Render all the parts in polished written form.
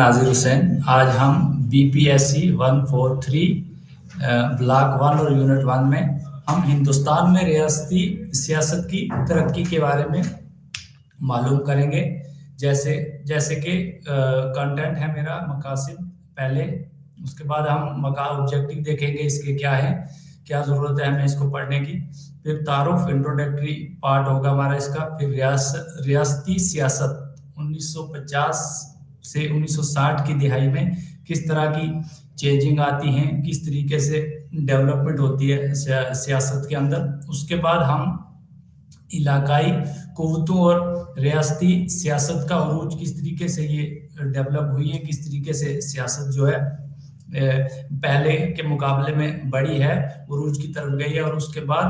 नाजिर हुसैन। आज हम BPSC 143 block 1 और यूनिट 1 में हम हिंदुस्तान में रियासती सियासत की तरक्की के बारे में मालूम करेंगे। जैसे जैसे कि कंटेंट है मेरा मकासिद पहले, उसके बाद हम ऑब्जेक्टिव देखेंगे इसके क्या है, क्या ज़रूरत है हमें इसको पढ़ने की। फिर तारुफ इंट्रोडक्टरी पार्ट होगा हमारा इसका। फिर रियासती सियासत 1950 से 1960 की दिहाई में किस तरह की चेंजिंग आती हैं, किस तरीके से डेवलपमेंट होती है सियासत के अंदर। उसके बाद हम इलाकाई कुव्वतों और रियासती सियासत का उरूज किस तरीके से ये डेवलप हुई है, किस तरीके से सियासत जो है पहले के मुकाबले में बड़ी है, उरूज की तरफ गई है। और उसके बाद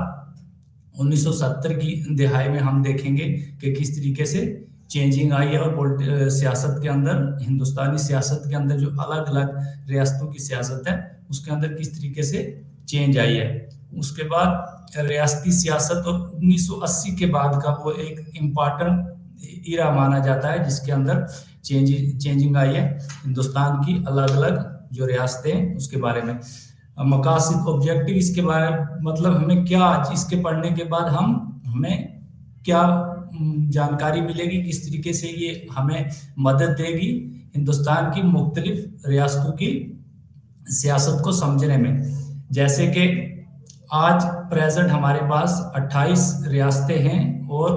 1970 की दिहाई में हम देखेंगे कि किस तरीके से चेंजिंग आई है और सियासत के अंदर, हिंदुस्तानी सियासत के अंदर जो अलग अलग रियासतों की सियासत है उसके अंदर किस तरीके से चेंज आई है। उसके बाद रियासती सियासत और 1980 के बाद का वो एक इम्पॉर्टेंट इरा माना जाता है जिसके अंदर चेंजिंग आई है हिंदुस्तान की अलग अलग जो रियासतें हैं उसके बारे में। मकासद ऑब्जेक्टिव इसके बारे में मतलब हमें क्या, इसके पढ़ने के बाद हमें क्या जानकारी मिलेगी, किस तरीके से ये हमें मदद देगी हिंदुस्तान की मुख्तलिफ रियासतों की सियासत को समझने में। जैसे कि आज प्रेजेंट हमारे पास 28 रियासतें हैं और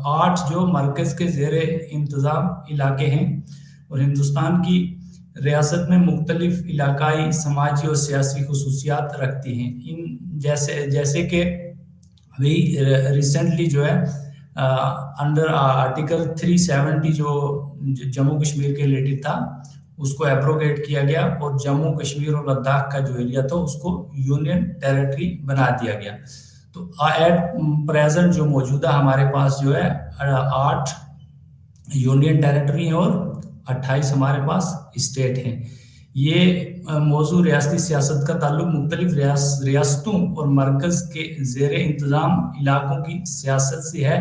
8 जो मरकज के ज़ेरे इंतज़ाम इलाके हैं। और हिंदुस्तान की रियासत में मुख्तलिफ इलाकाई, समाजी और सियासी खुसूसियात रखती हैं। इन जैसे कि अभी रिसेंटली जो है अंडर आर्टिकल 370 जो जम्मू कश्मीर के रिलेटेड था उसको एब्रोगेट किया गया और जम्मू कश्मीर और लद्दाख का जो एरिया था उसको यूनियन टेरिटरी बना दिया गया। तो एट प्रेजेंट जो मौजूदा हमारे पास जो है 8 यूनियन टेरिटरी हैं और 28 हमारे पास स्टेट हैं। ये मौजूद रियासती सियासत का ताल्लुक मुख्तलिफ रियासतों और मरकज़ के ज़ेरे इंतज़ाम इलाकों की सियासत से है।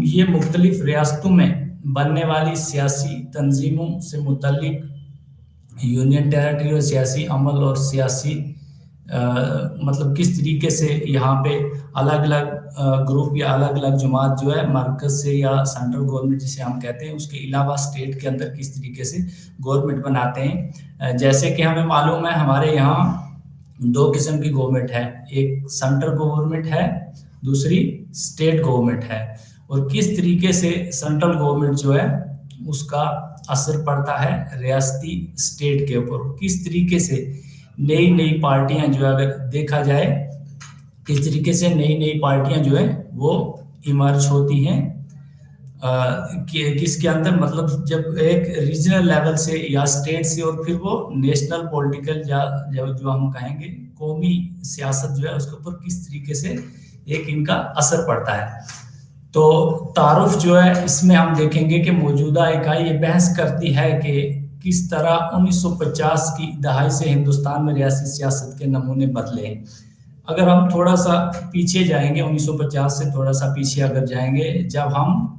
ये मुख्तलिफ रियासतों में बनने वाली सियासी तंजीमों से मुतल्लिक यूनियन टेरिटरी और सियासी अमल और सियासी मतलब किस तरीके से यहाँ पे अलग अलग ग्रुप या अलग अलग जमात जो है मरकज से या सेंट्रल गवर्नमेंट जिसे हम कहते हैं उसके अलावा स्टेट के अंदर किस तरीके से गवर्नमेंट बनाते हैं। जैसे कि हमें मालूम है हमारे यहाँ 2 किस्म की गवर्नमेंट है, एक सेंट्रल गवर्नमेंट है, दूसरी स्टेट गवर्नमेंट है। और किस तरीके से सेंट्रल गवर्नमेंट जो है उसका असर पड़ता है रियासती स्टेट के ऊपर, किस तरीके से नई नई पार्टियां जो अगर देखा जाए किस तरीके से नई नई पार्टियां जो है वो इमर्ज होती हैं किसके अंदर, मतलब जब एक रीजनल लेवल से या स्टेट से और फिर वो नेशनल पॉलिटिकल या जो हम कहेंगे कौमी सियासत जो है उसके ऊपर किस तरीके से एक इनका असर पड़ता है। तो तारुफ जो है इसमें हम देखेंगे कि मौजूदा इकाई ये बहस करती है कि किस तरह 1950 की दहाई से हिंदुस्तान में रियासती सियासत के नमूने बदले हैं। अगर हम थोड़ा सा पीछे जाएंगे 1950 से थोड़ा सा पीछे अगर जाएंगे, जब हम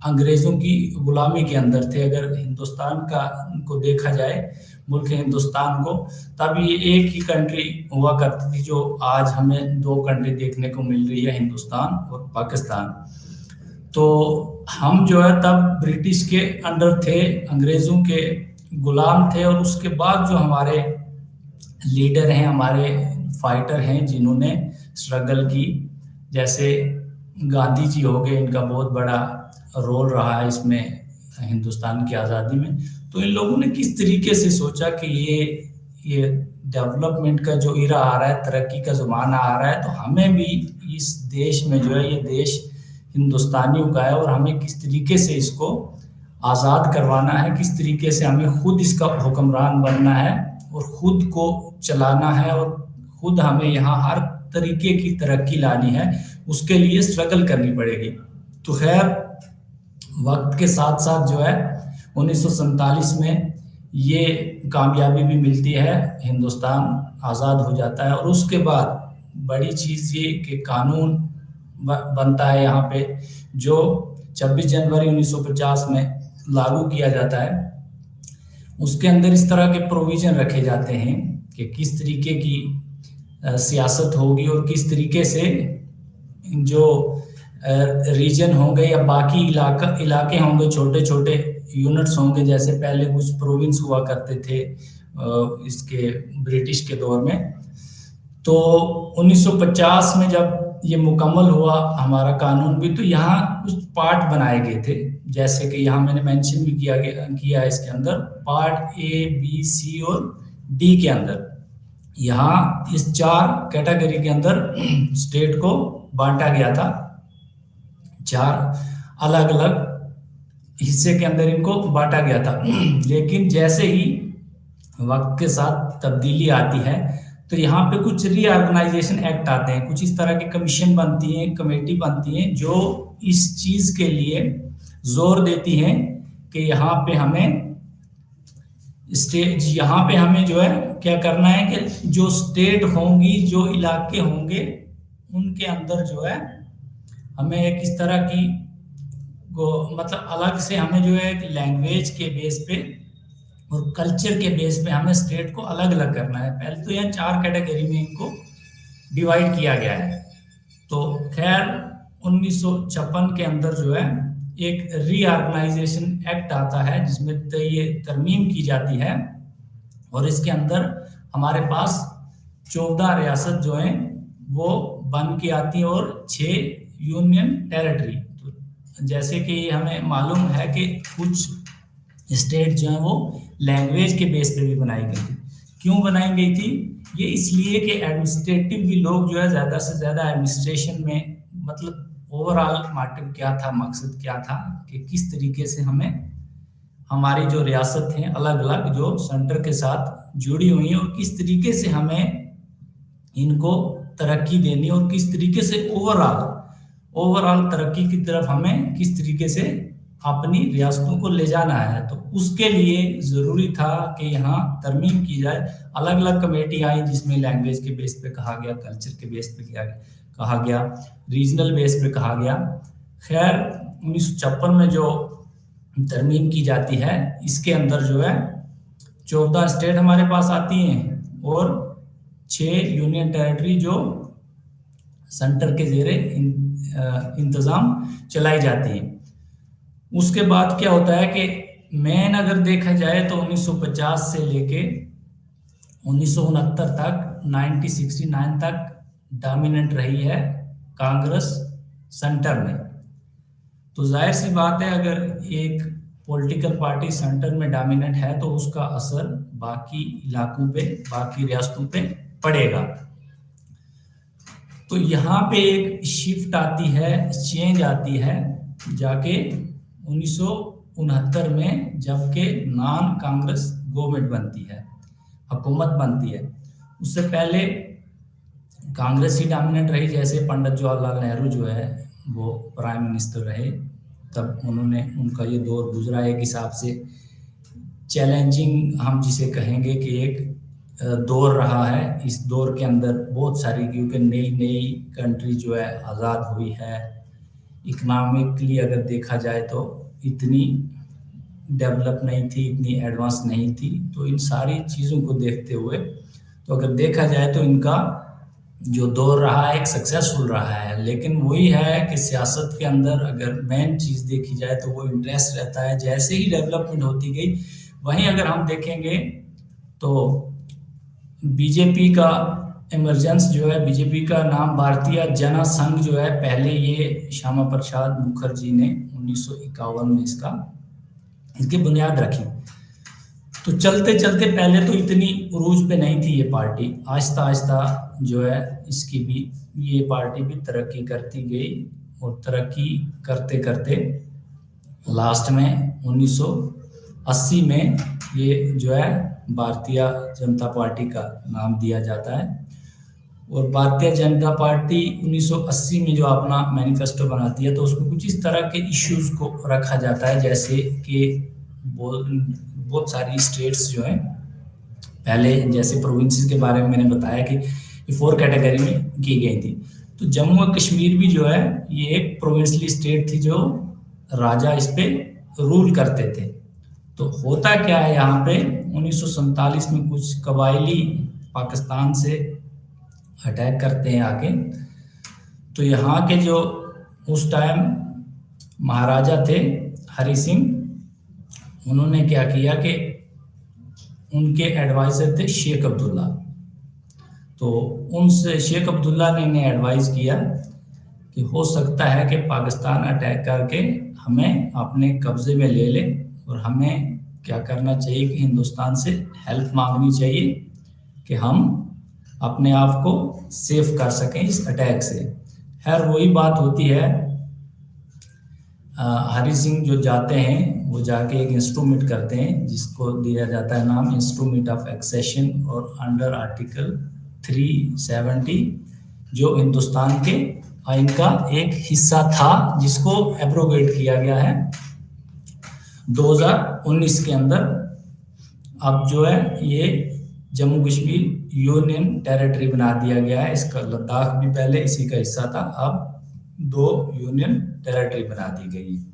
अंग्रेज़ों की गुलामी के अंदर थे, अगर हिंदुस्तान को देखा जाए मुल्क हिंदुस्तान को, तब ये एक ही कंट्री हुआ करती थी जो आज हमें 2 कंट्री देखने को मिल रही है, हिंदुस्तान और पाकिस्तान। तो हम जो है तब ब्रिटिश के अंडर थे, अंग्रेज़ों के गुलाम थे। और उसके बाद जो हमारे लीडर हैं, हमारे फाइटर हैं जिन्होंने स्ट्रगल की, जैसे गांधी जी हो गए, इनका बहुत बड़ा रोल रहा है इसमें हिंदुस्तान की आज़ादी में। तो इन लोगों ने किस तरीके से सोचा कि ये डेवलपमेंट का जो इरा आ रहा है, तरक्की का ज़माना आ रहा है, तो हमें भी इस देश में जो है ये देश हिंदुस्तानियों का है और हमें किस तरीके से इसको आज़ाद करवाना है, किस तरीके से हमें खुद इसका हुक्मरान बनना है और खुद को चलाना है और खुद हमें यहाँ हर तरीके की तरक्की लानी है, उसके लिए स्ट्रगल करनी पड़ेगी। तो खैर वक्त के साथ साथ जो है 1947 में ये कामयाबी भी मिलती है, हिंदुस्तान आज़ाद हो जाता है। और उसके बाद बड़ी चीज़ ये कि कानून बनता है यहाँ पे, जो 26 जनवरी 1950 में लागू किया जाता है उसके अंदर इस तरह के प्रोविजन रखे जाते हैं कि किस तरीके की सियासत होगी और किस तरीके से जो रीजन होंगे या बाकी इलाके होंगे, छोटे छोटे यूनिट्स होंगे, जैसे पहले कुछ प्रोविंस हुआ करते थे इसके ब्रिटिश के दौर में। तो 1950 में जब ये मुकम्मल हुआ हमारा कानून भी, तो यहाँ कुछ पार्ट बनाए गए थे, जैसे कि यहाँ मैंने मेंशन भी किया है इसके अंदर पार्ट ए, बी, सी और डी के अंदर। यहाँ इस 4 कैटेगरी के अंदर स्टेट को बांटा गया था, 4 अलग अलग हिस्से के अंदर इनको बांटा गया था। लेकिन जैसे ही वक्त के साथ तब्दीली आती है तो यहाँ पे कुछ रीऑर्गेनाइजेशन एक्ट आते हैं, कुछ इस तरह की कमीशन बनती हैं, कमेटी बनती हैं जो इस चीज के लिए जोर देती हैं कि यहाँ पे हमें जो है क्या करना है कि जो स्टेट होंगी, जो इलाके होंगे, उनके अंदर जो है हमें एक इस तरह की मतलब अलग से हमें जो है लैंग्वेज के बेस पे और कल्चर के बेस पे हमें स्टेट को अलग अलग करना है। पहले तो यह 4 कैटेगरी में इनको डिवाइड किया गया है। तो खैर 1956 के अंदर जो है एक रीऑर्गेनाइजेशन एक्ट आता है जिसमें ये तरमीम की जाती है और इसके अंदर हमारे पास 14 रियासत जो हैं वो बन के आती हैं और 6 यूनियन टेरिटरी। तो जैसे कि हमें मालूम है कि कुछ स्टेट जो है वो लैंग्वेज के बेस पे भी बनाई गई थी। क्यों बनाई गई थी? ये इसलिए कि एडमिनिस्ट्रेटिव भी लोग जो है ज़्यादा से ज़्यादा एडमिनिस्ट्रेशन में, मतलब ओवरऑल मोटिव क्या था, मकसद क्या था कि किस तरीके से हमें हमारी जो रियासत हैं अलग अलग जो सेंटर के साथ जुड़ी हुई हैं और किस तरीके से हमें इनको तरक्की देनी और किस तरीके से ओवरऑल तरक्की की तरफ हमें किस तरीके से अपनी रियासतों को ले जाना है। तो उसके लिए ज़रूरी था कि यहाँ तरमीम की जाए। अलग अलग कमेटी आई जिसमें लैंग्वेज के बेस पे कहा गया, कल्चर के बेस पे कहा गया, रीजनल बेस पे कहा गया। खैर 1956 में जो तरमीम की जाती है इसके अंदर जो है 14 स्टेट हमारे पास आती हैं और 6 यूनियन टेरिटरी जो सेंटर के ज़ेरे इंतज़ाम चलाई जाती है। उसके बाद क्या होता है कि मेन अगर देखा जाए तो 1950 से लेके 1969 तक 1969 तक डोमिनेंट रही है कांग्रेस सेंटर में। तो जाहिर सी बात है अगर एक पॉलिटिकल पार्टी सेंटर में डोमिनेंट है तो उसका असर बाकी इलाकों पे, बाकी रियासतों पे पड़ेगा। तो यहाँ पे एक शिफ्ट आती है, चेंज आती है जाके 1969 में, जबकि नॉन कांग्रेस गवर्नमेंट बनती है, हुकूमत बनती है। उससे पहले कांग्रेस ही डोमिनेंट रही। जैसे पंडित जवाहरलाल नेहरू जो है वो प्राइम मिनिस्टर रहे, तब उनका ये दौर गुजरा एक हिसाब से चैलेंजिंग हम जिसे कहेंगे कि एक दौर रहा है। इस दौर के अंदर बहुत सारी, क्योंकि नई कंट्री जो है आज़ाद हुई है, इकोनॉमिकली अगर देखा जाए तो इतनी डेवलप नहीं थी, इतनी एडवांस नहीं थी। तो इन सारी चीज़ों को देखते हुए तो अगर देखा जाए तो इनका जो दौर रहा है एक सक्सेसफुल रहा है। लेकिन वही है कि सियासत के अंदर अगर मेन चीज़ देखी जाए तो वो इंटरेस्ट रहता है। जैसे ही डेवलपमेंट होती गई, वहीं अगर हम देखेंगे तो बीजेपी का इमरजेंस जो है, बीजेपी का नाम भारतीय जन संघ जो है, पहले ये श्यामा प्रसाद मुखर्जी ने 1951 में इसकी बुनियाद रखी। तो चलते चलते पहले तो इतनी उरूज पे नहीं थी ये पार्टी, आहिस्ता आहिस्ता जो है इसकी भी ये पार्टी भी तरक्की करती गई और तरक्की करते करते लास्ट में 1980 में ये जो है भारतीय जनता पार्टी का नाम दिया जाता है। और भारतीय जनता पार्टी 1980 में जो अपना मैनिफेस्टो बनाती है तो उसमें कुछ इस तरह के इश्यूज को रखा जाता है, जैसे कि बहुत सारी स्टेट्स जो हैं, पहले जैसे प्रोविंसेस के बारे में मैंने बताया कि ये 4 कैटेगरी में की गई थी। तो जम्मू और कश्मीर भी जो है ये एक प्रोविंशियल स्टेट थी जो राजा इस पे रूल करते थे। तो होता क्या है यहाँ पे 1947 में कुछ कबायली पाकिस्तान से अटैक करते हैं आके। तो यहाँ के जो उस टाइम महाराजा थे हरि सिंह, उन्होंने क्या किया कि उनके एडवाइजर थे शेख अब्दुल्ला। तो उनसे शेख अब्दुल्ला ने इन्हें एडवाइस किया कि हो सकता है कि पाकिस्तान अटैक करके हमें अपने कब्जे में ले ले, और हमें क्या करना चाहिए कि हिंदुस्तान से हेल्प मांगनी चाहिए कि हम अपने आप को सेफ कर सकें इस अटैक से। खैर वही बात होती है, हरि सिंह जो जाते हैं वो जाके एक इंस्ट्रूमेंट करते हैं जिसको दिया जाता है नाम इंस्ट्रूमेंट ऑफ एक्सेशन, और अंडर आर्टिकल 370 जो हिंदुस्तान के आइन का एक हिस्सा था जिसको एब्रोगेट किया गया है 2019 के अंदर। अब जो है ये जम्मू कश्मीर यूनियन टेरिटरी बना दिया गया है। इसका लद्दाख भी पहले इसी का हिस्सा था, अब 2 यूनियन टेरिटरी बना दी गई है।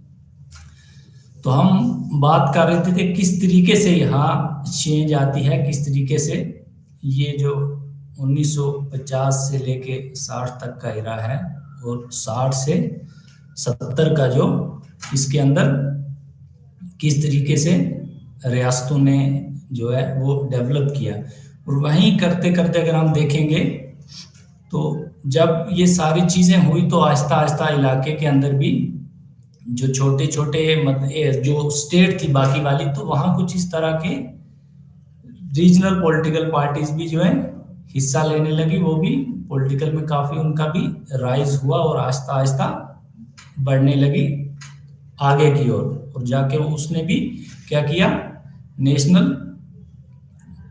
तो हम बात कर रहे थे किस तरीके से यहाँ चेंज आती है, किस तरीके से ये जो 1950 से लेके 60 तक का एरा है, और 60 से 70 का जो इसके अंदर किस तरीके से रियासतों ने जो है वो डेवलप किया। और वहीं करते करते अगर हम देखेंगे तो जब ये सारी चीज़ें हुई तो आहिस्ता आहिस्ता इलाके के अंदर भी जो छोटे छोटे जो स्टेट थी बाकी वाली, तो वहाँ कुछ इस तरह के रीजनल पॉलिटिकल पार्टीज भी जो है हिस्सा लेने लगी। वो भी पॉलिटिकल में काफ़ी उनका भी राइज हुआ और आहिस्ता आहिस्ता बढ़ने लगी आगे की ओर। और जाके उसने भी क्या किया, नेशनल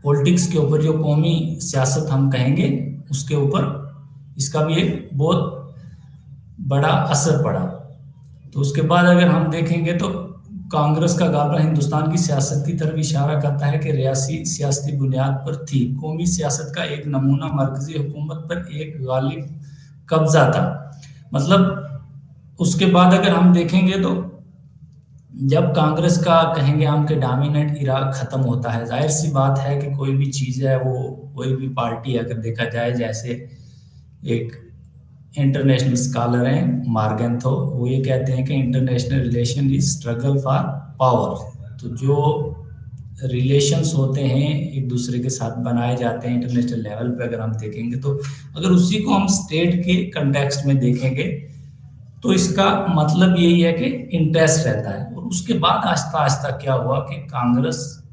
पॉलिटिक्स के ऊपर, जो कौमी सियासत हम कहेंगे, उसके ऊपर इसका भी एक बहुत बड़ा असर पड़ा। तो उसके बाद अगर हम देखेंगे तो कांग्रेस का गाबा हिंदुस्तान की सियासत की तरफ इशारा करता है कि रियासी सियासती बुनियाद पर थी। कौमी सियासत का एक नमूना मरकजी हुकूमत पर एक गालिब कब्जा था। मतलब उसके बाद अगर हम देखेंगे तो जब कांग्रेस का कहेंगे हम कि डोमिनेंट इरा खत्म होता है, जाहिर सी बात है कि कोई भी चीज़ है वो कोई भी पार्टी अगर देखा जाए, जैसे एक इंटरनेशनल स्कॉलर हैं मार्गेंथो, वो ये कहते हैं कि international relation is struggle for power. तो जो रिलेशंस होते हैं एक दूसरे के साथ बनाए जाते हैं इंटरनेशनल लेवल पे, अगर हम देखेंगे तो अगर उसी को हम स्टेट के कंटेक्स्ट में देखेंगे तो इसका मतलब यही है कि इंटरेस्ट रहता है। और उसके बाद आहिस्ता आहिस्ता क्या हुआ कि कांग्रेस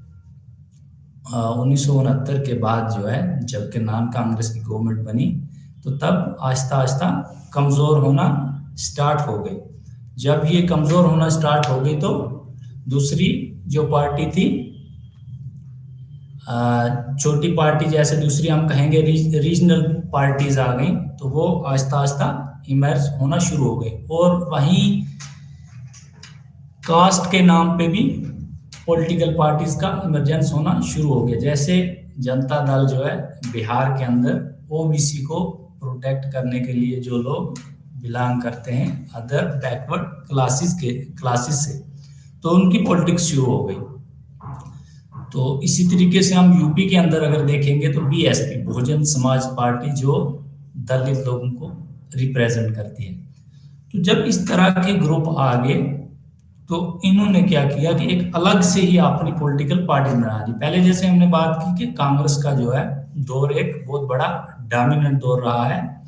1969 के बाद जो है, जबकि नॉन कांग्रेस की गवर्नमेंट बनी, तो तब आहिस्ता आहिस्ता कमज़ोर होना स्टार्ट हो गई। जब ये कमज़ोर होना स्टार्ट हो गई तो दूसरी जो पार्टी थी, छोटी पार्टी जैसे दूसरी हम कहेंगे रीजनल पार्टीज आ गई, तो वो आहिस्ता आहिस्ता इमर्ज होना शुरू हो गई। और वहीं कास्ट के नाम पे भी पॉलिटिकल पार्टीज का इमरजेंस होना शुरू हो गया। जैसे जनता दल जो है बिहार के अंदर ओबीसी को प्रोटेक्ट करने के लिए जो लोग बिलोंग करते हैं अदर बैकवर्ड क्लासेस से, तो उनकी पॉलिटिक्स शुरू हो गई। तो इसी तरीके से हम यूपी के अंदर अगर देखेंगे तो बीएसपी बहुजन समाज पार्टी जो दलित लोगों को रिप्रेजेंट करती है। तो जब इस तरह के ग्रुप आ गए तो इन्होंने क्या किया कि एक अलग से ही अपनी पॉलिटिकल पार्टी बना दी। पहले जैसे हमने बात की कि कांग्रेस का जो है दौर एक बहुत बड़ा डोमिनेंट दौर रहा है,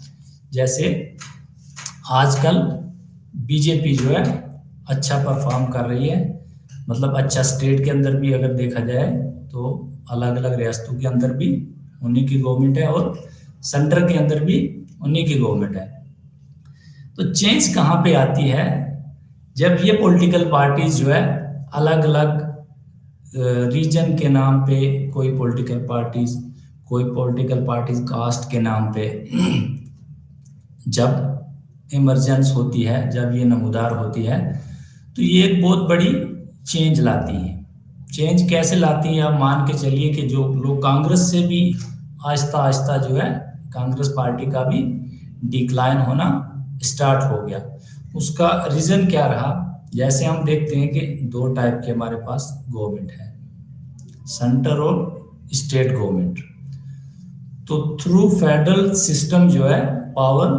जैसे आजकल बीजेपी जो है अच्छा परफॉर्म कर रही है, मतलब अच्छा स्टेट के अंदर भी अगर देखा जाए तो अलग अलग रियासतों के अंदर भी उन्हीं की गवर्नमेंट है और सेंटर के अंदर भी उन्हीं की गवर्नमेंट है। तो चेंज कहाँ पे आती है, जब ये पॉलिटिकल पार्टीज जो है अलग अलग रीजन के नाम पे, कोई पॉलिटिकल पार्टीज कास्ट के नाम पे जब इमरजेंस होती है, जब ये नमूदार होती है, तो ये एक बहुत बड़ी चेंज लाती है। चेंज कैसे लाती है, आप मान के चलिए कि जो लोग कांग्रेस से भी आहिस्ता आहिस्ता जो है कांग्रेस पार्टी का भी डिक्लाइन होना स्टार्ट हो गया। उसका रीज़न क्या रहा जैसे हम देखते हैं कि दो टाइप के हमारे पास गवर्नमेंट है, सेंटर और स्टेट गवर्नमेंट। तो थ्रू फेडरल सिस्टम जो है पावर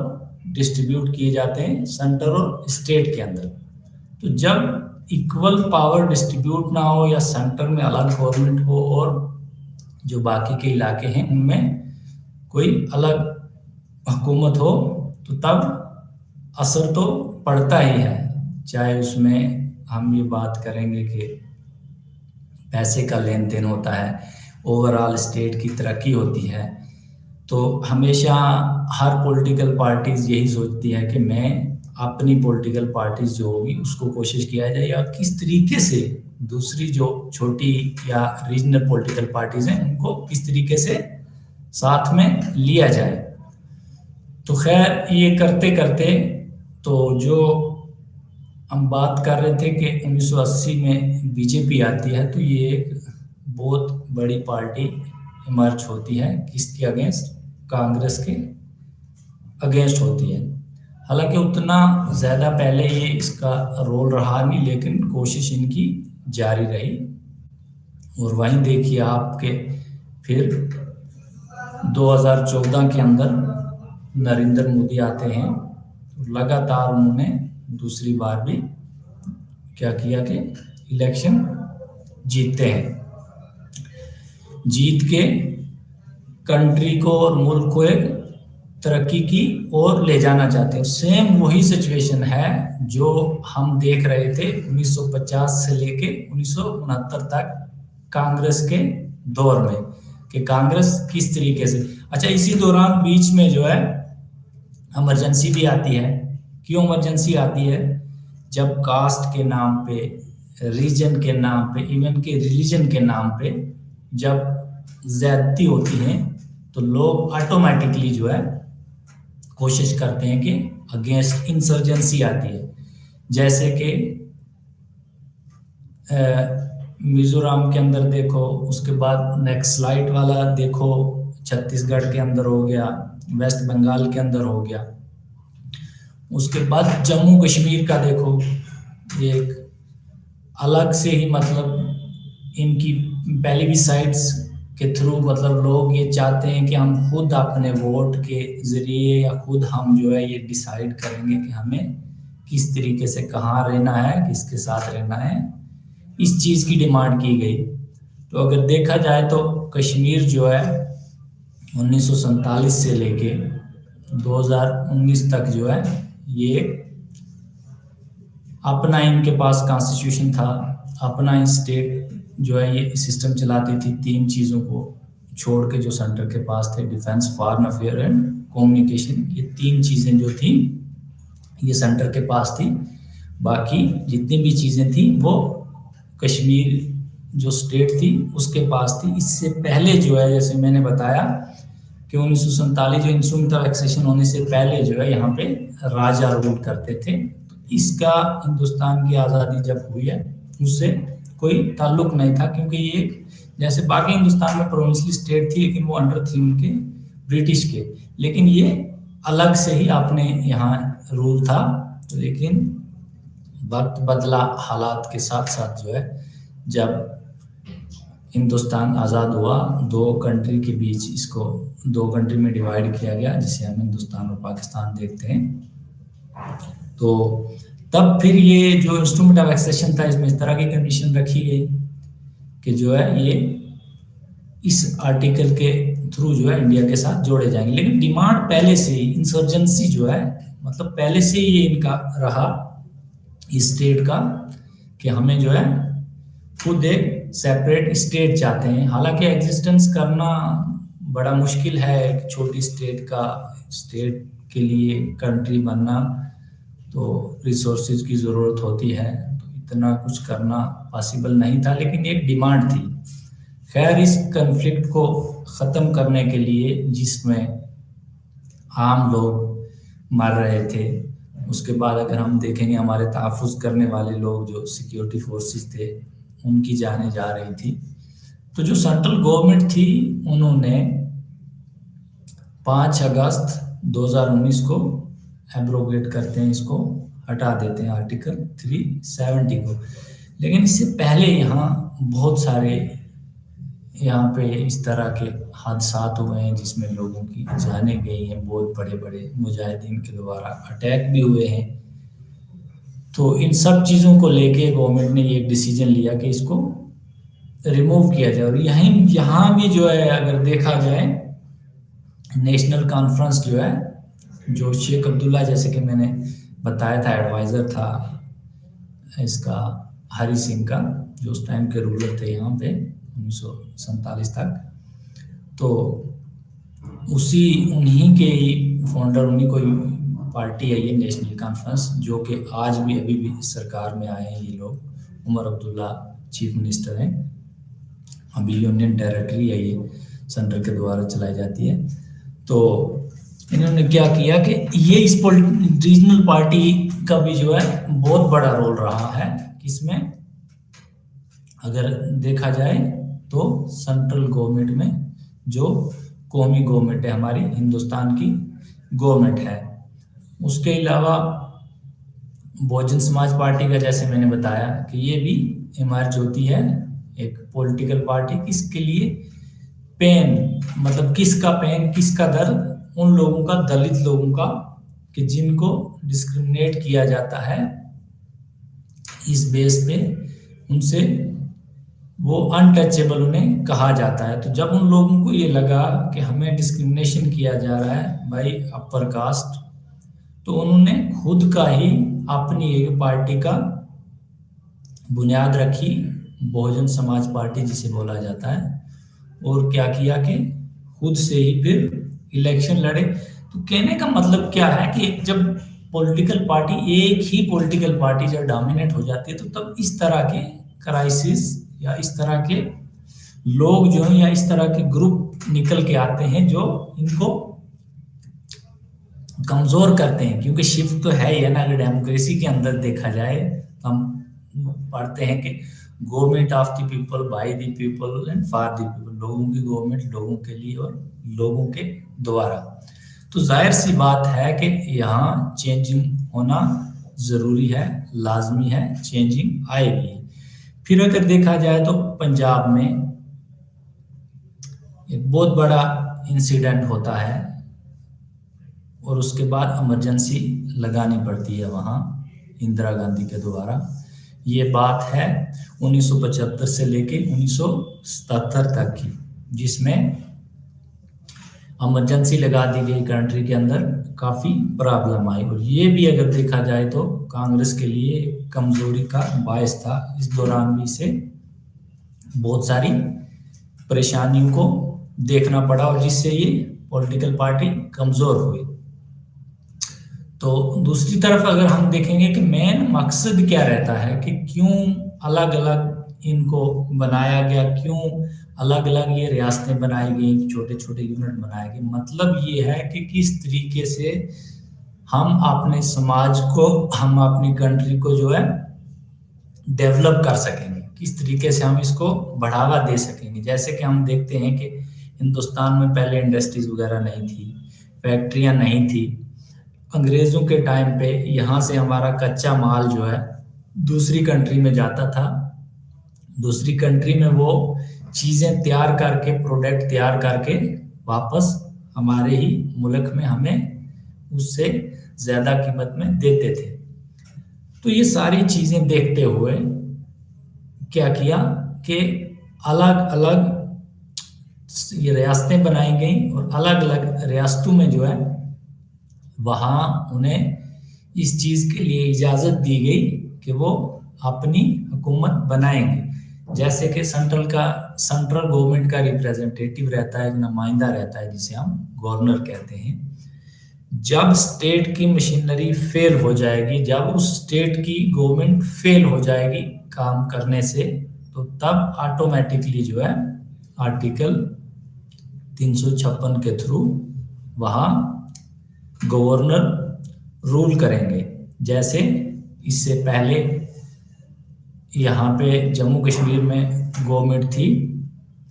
डिस्ट्रीब्यूट किए जाते हैं सेंटर और स्टेट के अंदर। तो जब इक्वल पावर डिस्ट्रीब्यूट ना हो या सेंटर में अलग गवर्नमेंट हो और जो बाकी के इलाके हैं उनमें कोई अलग हुकूमत हो, तो तब असर तो पड़ता ही है। चाहे उसमें हम ये बात करेंगे कि पैसे का लेन देन होता है, ओवरऑल स्टेट की तरक्की होती है, तो हमेशा हर पॉलिटिकल पार्टीज यही सोचती है कि मैं अपनी पॉलिटिकल पार्टीज जो होगी उसको कोशिश किया जाए या किस तरीके से दूसरी जो छोटी या रीजनल पॉलिटिकल पार्टीज हैं उनको किस तरीके से साथ में लिया जाए। तो खैर ये करते करते तो जो हम बात कर रहे थे कि 1980 में बीजेपी आती है, तो ये एक बहुत बड़ी पार्टी इमर्ज होती है किसके अगेंस्ट, कांग्रेस के अगेंस्ट होती है। हालांकि उतना ज़्यादा पहले ये इसका रोल रहा नहीं, लेकिन कोशिश इनकी जारी रही। और वहीं देखिए आपके फिर 2014 के अंदर नरेंद्र मोदी आते हैं, तो लगातार उन्होंने दूसरी बार भी क्या किया कि इलेक्शन जीतते हैं, जीत के कंट्री को और मुल्क को एक तरक्की की ओर ले जाना चाहते हैं। सेम वही सिचुएशन है जो हम देख रहे थे 1950 से लेके 1969 तक कांग्रेस के दौर में, कि कांग्रेस किस तरीके से। अच्छा, इसी दौरान बीच में जो है इमरजेंसी भी आती है। क्यों इमरजेंसी आती है? जब कास्ट के नाम पे, रीजन के नाम पे, इवन के रिलीजन के नाम पे जब ज्यादती होती है, तो लोग ऑटोमेटिकली जो है कोशिश करते हैं कि अगेंस्ट इंसर्जेंसी आती है। जैसे कि मिजोरम के अंदर देखो, उसके बाद नेक्स्ट स्लाइड वाला देखो, छत्तीसगढ़ के अंदर हो गया, वेस्ट बंगाल के अंदर हो गया। उसके बाद जम्मू कश्मीर का देखो, एक अलग से ही मतलब इनकी पहली भी साइड्स के थ्रू मतलब लोग ये चाहते हैं कि हम खुद अपने वोट के जरिए या खुद हम जो है ये डिसाइड करेंगे कि हमें किस तरीके से कहाँ रहना है, किसके साथ रहना है, इस चीज़ की डिमांड की गई। तो अगर देखा जाए तो कश्मीर जो है 1947 से लेके 2019 तक जो है ये अपना इनके पास कॉन्स्टिट्यूशन था, अपना स्टेट जो है ये सिस्टम चलाती थी। तीन चीज़ों को छोड़ के जो सेंटर के पास थे, defence, foreign affair and communication, ये तीन चीज़ें जो थी ये सेंटर के पास थी। बाकी जितनी भी चीज़ें थी वो कश्मीर जो स्टेट थी उसके पास थी। इससे पहले जो है जैसे मैंने बताया कि 1947 जो इंस्ट्रूमेंट ऑफ एक्सेशन होने से पहले जो है यहाँ पे राजा रूल करते थे। तो इसका हिंदुस्तान की आज़ादी जब हुई है उससे कोई ताल्लुक नहीं था, क्योंकि ये जैसे बाकी हिंदुस्तान में प्रोविंशियल स्टेट थी लेकिन वो अंडर थी उनके ब्रिटिश के, लेकिन ये अलग से ही अपने यहाँ रूल था। तो लेकिन वक्त बदला, हालात के साथ साथ जो है जब हिंदुस्तान आज़ाद हुआ, दो कंट्री के बीच इसको दो कंट्री में डिवाइड किया गया, जिसे हम हिंदुस्तान और पाकिस्तान देखते हैं। तो तब फिर ये जो इंस्ट्रूमेंट ऑफ एक्सेशन था इसमें इस तरह की कंडीशन रखी गई कि जो है ये इस आर्टिकल के थ्रू जो है इंडिया के साथ जोड़े जाएंगे। लेकिन डिमांड पहले से ही, इंसर्जेंसी जो है मतलब पहले से ही ये इनका रहा इस स्टेट का कि हमें जो है खुद एक सेपरेट स्टेट चाहते हैं। हालांकि एग्जिस्टेंस करना बड़ा मुश्किल है, एक छोटी स्टेट का, स्टेट के लिए कंट्री बनना तो रिसोर्सेज की ज़रूरत होती है, तो इतना कुछ करना पॉसिबल नहीं था, लेकिन एक डिमांड थी। खैर, इस कन्फ्लिक्ट को ख़त्म करने के लिए जिसमें आम लोग मर रहे थे, उसके बाद अगर हम देखेंगे हमारे तहफ़्फ़ुज़ करने वाले लोग जो सिक्योरिटी फोर्सेस थे उनकी जानें जा रही थी। तो जो सेंट्रल गवर्नमेंट थी उन्होंने 5 अगस्त 2019 को एब्रोगेट करते हैं, इसको हटा देते हैं आर्टिकल 370 को। लेकिन इससे पहले यहाँ बहुत सारे यहाँ पे इस तरह के हादसात हुए हैं जिसमें लोगों की जानें गई हैं, बहुत बड़े बड़े मुजाहिदीन के द्वारा अटैक भी हुए हैं। तो इन सब चीज़ों को लेके गवर्नमेंट ने ये डिसीजन लिया कि इसको रिमूव किया जाए। और यहाँ भी जो है अगर देखा जाए, नेशनल कॉन्फ्रेंस जो है, जो शेख अब्दुल्ला जैसे कि मैंने बताया था एडवाइज़र था इसका हरी सिंह का, जो उस टाइम के रूलर थे यहाँ पे 1947 तक, तो उन्हीं के ही फाउंडर, उन्हीं को पार्टी है ये नेशनल कॉन्फ्रेंस, जो कि आज भी अभी भी सरकार में आए हैं ये लोग। उमर अब्दुल्ला चीफ मिनिस्टर हैं, अभी यूनियन टेरिटरी है ये, सेंटर के द्वारा चलाई जाती है। तो इन्होंने क्या किया कि ये इस रीजनल पार्टी का भी जो है बहुत बड़ा रोल रहा है, इसमें अगर देखा जाए तो सेंट्रल गवर्नमेंट में जो कौमी गवर्नमेंट है हमारी हिंदुस्तान की गवर्नमेंट है। उसके अलावा बहुजन समाज पार्टी का जैसे मैंने बताया कि ये भी इमर्ज होती है एक पॉलिटिकल पार्टी। किसके लिए पेन, मतलब किसका पेन, किसका दर्द, उन लोगों का, दलित लोगों का, कि जिनको डिस्क्रिमिनेट किया जाता है इस बेस पे, उनसे वो अनटचेबल उन्हें कहा जाता है। तो जब उन लोगों को ये लगा कि हमें डिस्क्रिमिनेशन किया जा रहा है बाय अपर कास्ट, तो उन्होंने खुद का ही अपनी एक पार्टी का बुनियाद रखी, बहुजन समाज पार्टी जिसे बोला जाता है, और क्या किया कि खुद से ही फिर इलेक्शन लड़े। तो कहने का मतलब क्या है कि जब पॉलिटिकल पार्टी, एक ही पॉलिटिकल पार्टी जब डोमिनेट हो जाती है, तो तब इस तरह के क्राइसिस या इस तरह के लोग जो हैं या इस तरह के ग्रुप निकल के आते हैं जो इनको कमजोर करते हैं। क्योंकि शिफ्ट तो है ही है ना, अगर डेमोक्रेसी के अंदर देखा जाए तो हम पढ़ते हैं कि government of the people, by the people and for the people, लोगों की गवर्नमेंट लोगों के लिए और लोगों के द्वारा। तो जाहिर सी बात है कि यहाँ चेंजिंग होना ज़रूरी है, लाजमी है, चेंजिंग आएगी। फिर अगर देखा जाए तो पंजाब में एक बहुत बड़ा इंसिडेंट होता है और उसके बाद इमरजेंसी लगानी पड़ती है वहाँ इंदिरा गांधी के द्वारा। ये बात है 1975 से लेके 1977 तक की, जिसमें इमरजेंसी लगा दी गई कंट्री के अंदर, काफ़ी प्रॉब्लम आई। और ये भी अगर देखा जाए तो कांग्रेस के लिए कमजोरी का बायस था। इस दौरान भी इसे बहुत सारी परेशानियों को देखना पड़ा और जिससे ये पॉलिटिकल पार्टी कमज़ोर हुई। तो दूसरी तरफ अगर हम देखेंगे कि मेन मकसद क्या रहता है कि क्यों अलग अलग इनको बनाया गया, क्यों अलग अलग ये रियासतें बनाई गई, छोटे छोटे यूनिट बनाए गए, मतलब ये है कि किस तरीके से हम अपने समाज को, हम अपनी कंट्री को जो है डेवलप कर सकेंगे, किस तरीके से हम इसको बढ़ावा दे सकेंगे। जैसे कि हम देखते हैं कि हिंदुस्तान में पहले इंडस्ट्रीज वगैरह नहीं थी, फैक्ट्रियां नहीं थी। अंग्रेज़ों के टाइम पे यहाँ से हमारा कच्चा माल जो है दूसरी कंट्री में जाता था, दूसरी कंट्री में वो चीज़ें तैयार करके, प्रोडक्ट तैयार करके वापस हमारे ही मुल्क में हमें उससे ज़्यादा कीमत में देते थे। तो ये सारी चीज़ें देखते हुए क्या किया कि अलग अलग ये रियासतें बनाई गई और अलग अलग रियासतों में जो है वहाँ उन्हें इस चीज़ के लिए इजाज़त दी गई कि वो अपनी हुकूमत बनाएंगे। जैसे कि सेंट्रल गवर्नमेंट का रिप्रेजेंटेटिव रहता है, एक नुमाइंदा रहता है जिसे हम गवर्नर कहते हैं। जब स्टेट की मशीनरी फेल हो जाएगी, जब उस स्टेट की गवर्नमेंट फेल हो जाएगी काम करने से, तो तब ऑटोमेटिकली जो है आर्टिकल 356 के थ्रू वहाँ गवर्नर रूल करेंगे। जैसे इससे पहले यहाँ पे जम्मू कश्मीर में गवर्नमेंट थी,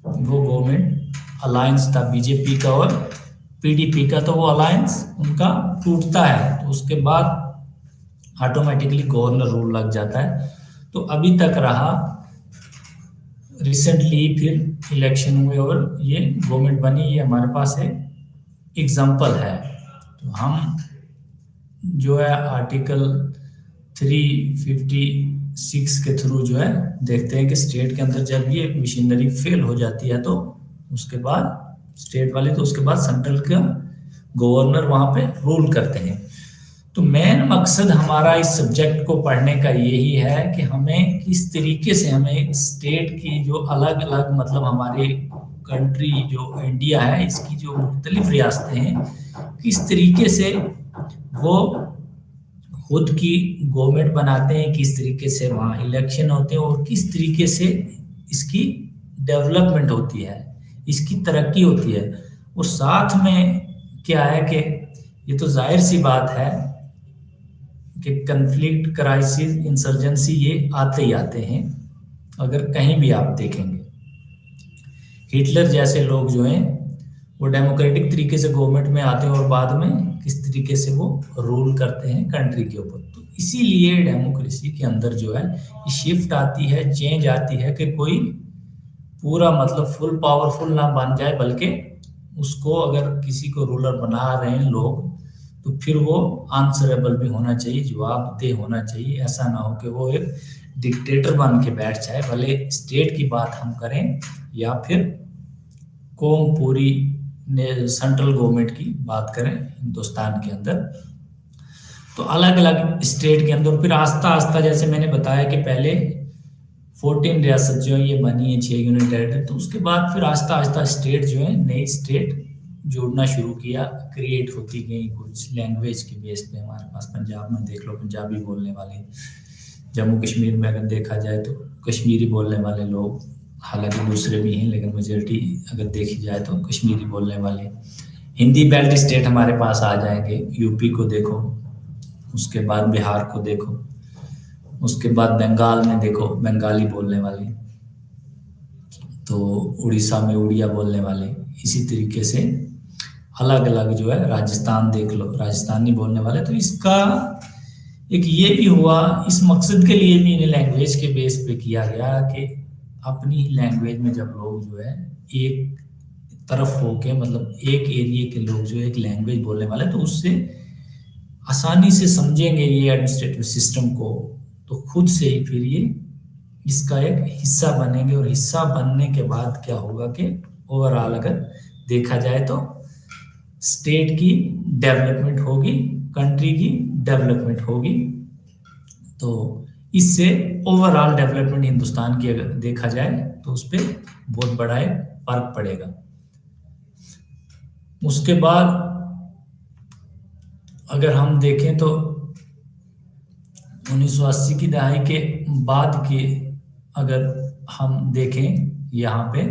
वो गवर्नमेंट अलायंस था बीजेपी का और पीडीपी का, तो वो अलायंस उनका टूटता है। तो उसके बाद ऑटोमेटिकली गवर्नर रूल लग जाता है। तो अभी तक रहा, रिसेंटली फिर इलेक्शन हुए और ये गवर्नमेंट बनी, ये हमारे पास एक एग्जाम्पल है। तो हम जो है आर्टिकल 356 के थ्रू जो है देखते हैं कि स्टेट के अंदर जब ये मशीनरी फेल हो जाती है तो उसके बाद स्टेट वाले, तो उसके बाद सेंट्रल का गवर्नर वहां पे रूल करते हैं। तो मेन मकसद हमारा इस सब्जेक्ट को पढ़ने का यही है कि हमें किस तरीके से हमें स्टेट की जो अलग अलग, मतलब हमारे कंट्री जो इंडिया है इसकी जो मुख्तलिफ रियासतें हैं, किस तरीके से वो खुद की गवर्नमेंट बनाते हैं, किस तरीके से वहाँ इलेक्शन होते हैं और किस तरीके से इसकी डेवलपमेंट होती है, इसकी तरक्की होती है। और साथ में क्या है कि ये तो जाहिर सी बात है कि कन्फ्लिक्ट, क्राइसिस, इंसर्जेंसी ये आते ही आते हैं। अगर कहीं भी आप देखेंगे, हिटलर जैसे लोग जो हैं वो डेमोक्रेटिक तरीके से गवर्नमेंट में आते हैं और बाद में किस तरीके से वो रूल करते हैं कंट्री के ऊपर। तो इसीलिए डेमोक्रेसी के अंदर जो है शिफ्ट आती है, चेंज आती है कि कोई पूरा मतलब फुल पावरफुल ना बन जाए, बल्कि उसको अगर किसी को रूलर बना रहे हैं लोग तो फिर वो आंसरेबल भी होना चाहिए, जवाबदेह होना चाहिए। ऐसा ना हो कि वो एक डिक्टेटर बन के बैठ जाए, भले स्टेट की बात हम करें या फिर कौम पूरी सेंट्रल गवर्नमेंट की बात करें हिंदुस्तान के अंदर। तो अलग अलग स्टेट के अंदर फिर आस्ता आस्ता, जैसे मैंने बताया कि पहले 14 रियासत जो है ये बनी है, 6 यूनियन टेरिटरी, तो उसके बाद फिर आस्ता आस्ता स्टेट जो है नई स्टेट जोड़ना शुरू किया, क्रिएट होती गई कुछ लैंग्वेज के बेस पे। हमारे पास पंजाब में देख लो, पंजाबी बोलने वाले, जम्मू कश्मीर में अगर देखा जाए तो कश्मीरी बोलने वाले लोग, हालांकि दूसरे भी हैं लेकिन मेजोरिटी अगर देखी जाए तो कश्मीरी बोलने वाले। हिंदी बेल्ट स्टेट हमारे पास आ जाएंगे, यूपी को देखो, उसके बाद बिहार को देखो, उसके बाद बंगाल में देखो बंगाली बोलने वाले, तो उड़ीसा में उड़िया बोलने वाले। इसी तरीके से अलग अलग जो है, राजस्थान देख लो, राजस्थानी बोलने वाले। तो इसका एक ये भी हुआ, इस मकसद के लिए भी इन्हें लैंग्वेज के बेस पे किया गया कि अपनी लैंग्वेज में जब लोग जो है एक तरफ होके, मतलब एक एरिया के लोग जो एक लैंग्वेज बोलने वाले, तो उससे आसानी से समझेंगे ये एडमिनिस्ट्रेटिव सिस्टम को, तो खुद से ही फिर ये इसका एक हिस्सा बनेंगे। और हिस्सा बनने के बाद क्या होगा कि ओवरऑल अगर देखा जाए तो स्टेट की डेवलपमेंट होगी, कंट्री की डेवलपमेंट होगी। तो इससे ओवरऑल डेवलपमेंट हिंदुस्तान की अगर देखा जाए तो उस पर बहुत बड़ा एक फर्क पड़ेगा। उसके बाद अगर हम देखें तो 1980 की दहाई के बाद के अगर हम देखें यहाँ पे,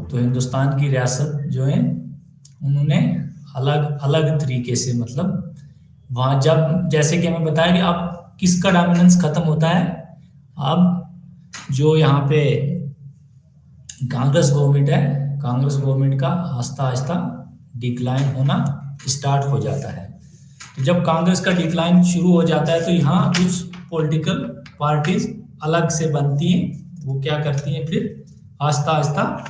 तो हिंदुस्तान की रियासत जो है उन्होंने अलग अलग तरीके से, मतलब वहाँ जब, जैसे कि हमें बताया कि अब किसका डोमिनेंस खत्म होता है, अब जो यहाँ पे कांग्रेस गवर्नमेंट है, कांग्रेस गवर्नमेंट का आस्ता आस्ता डिक्लाइन होना स्टार्ट हो जाता है। तो जब कांग्रेस का डिक्लाइन शुरू हो जाता है तो यहाँ कुछ पॉलिटिकल पार्टीज अलग से बनती हैं। वो क्या करती हैं, फिर आस्ता आस्ता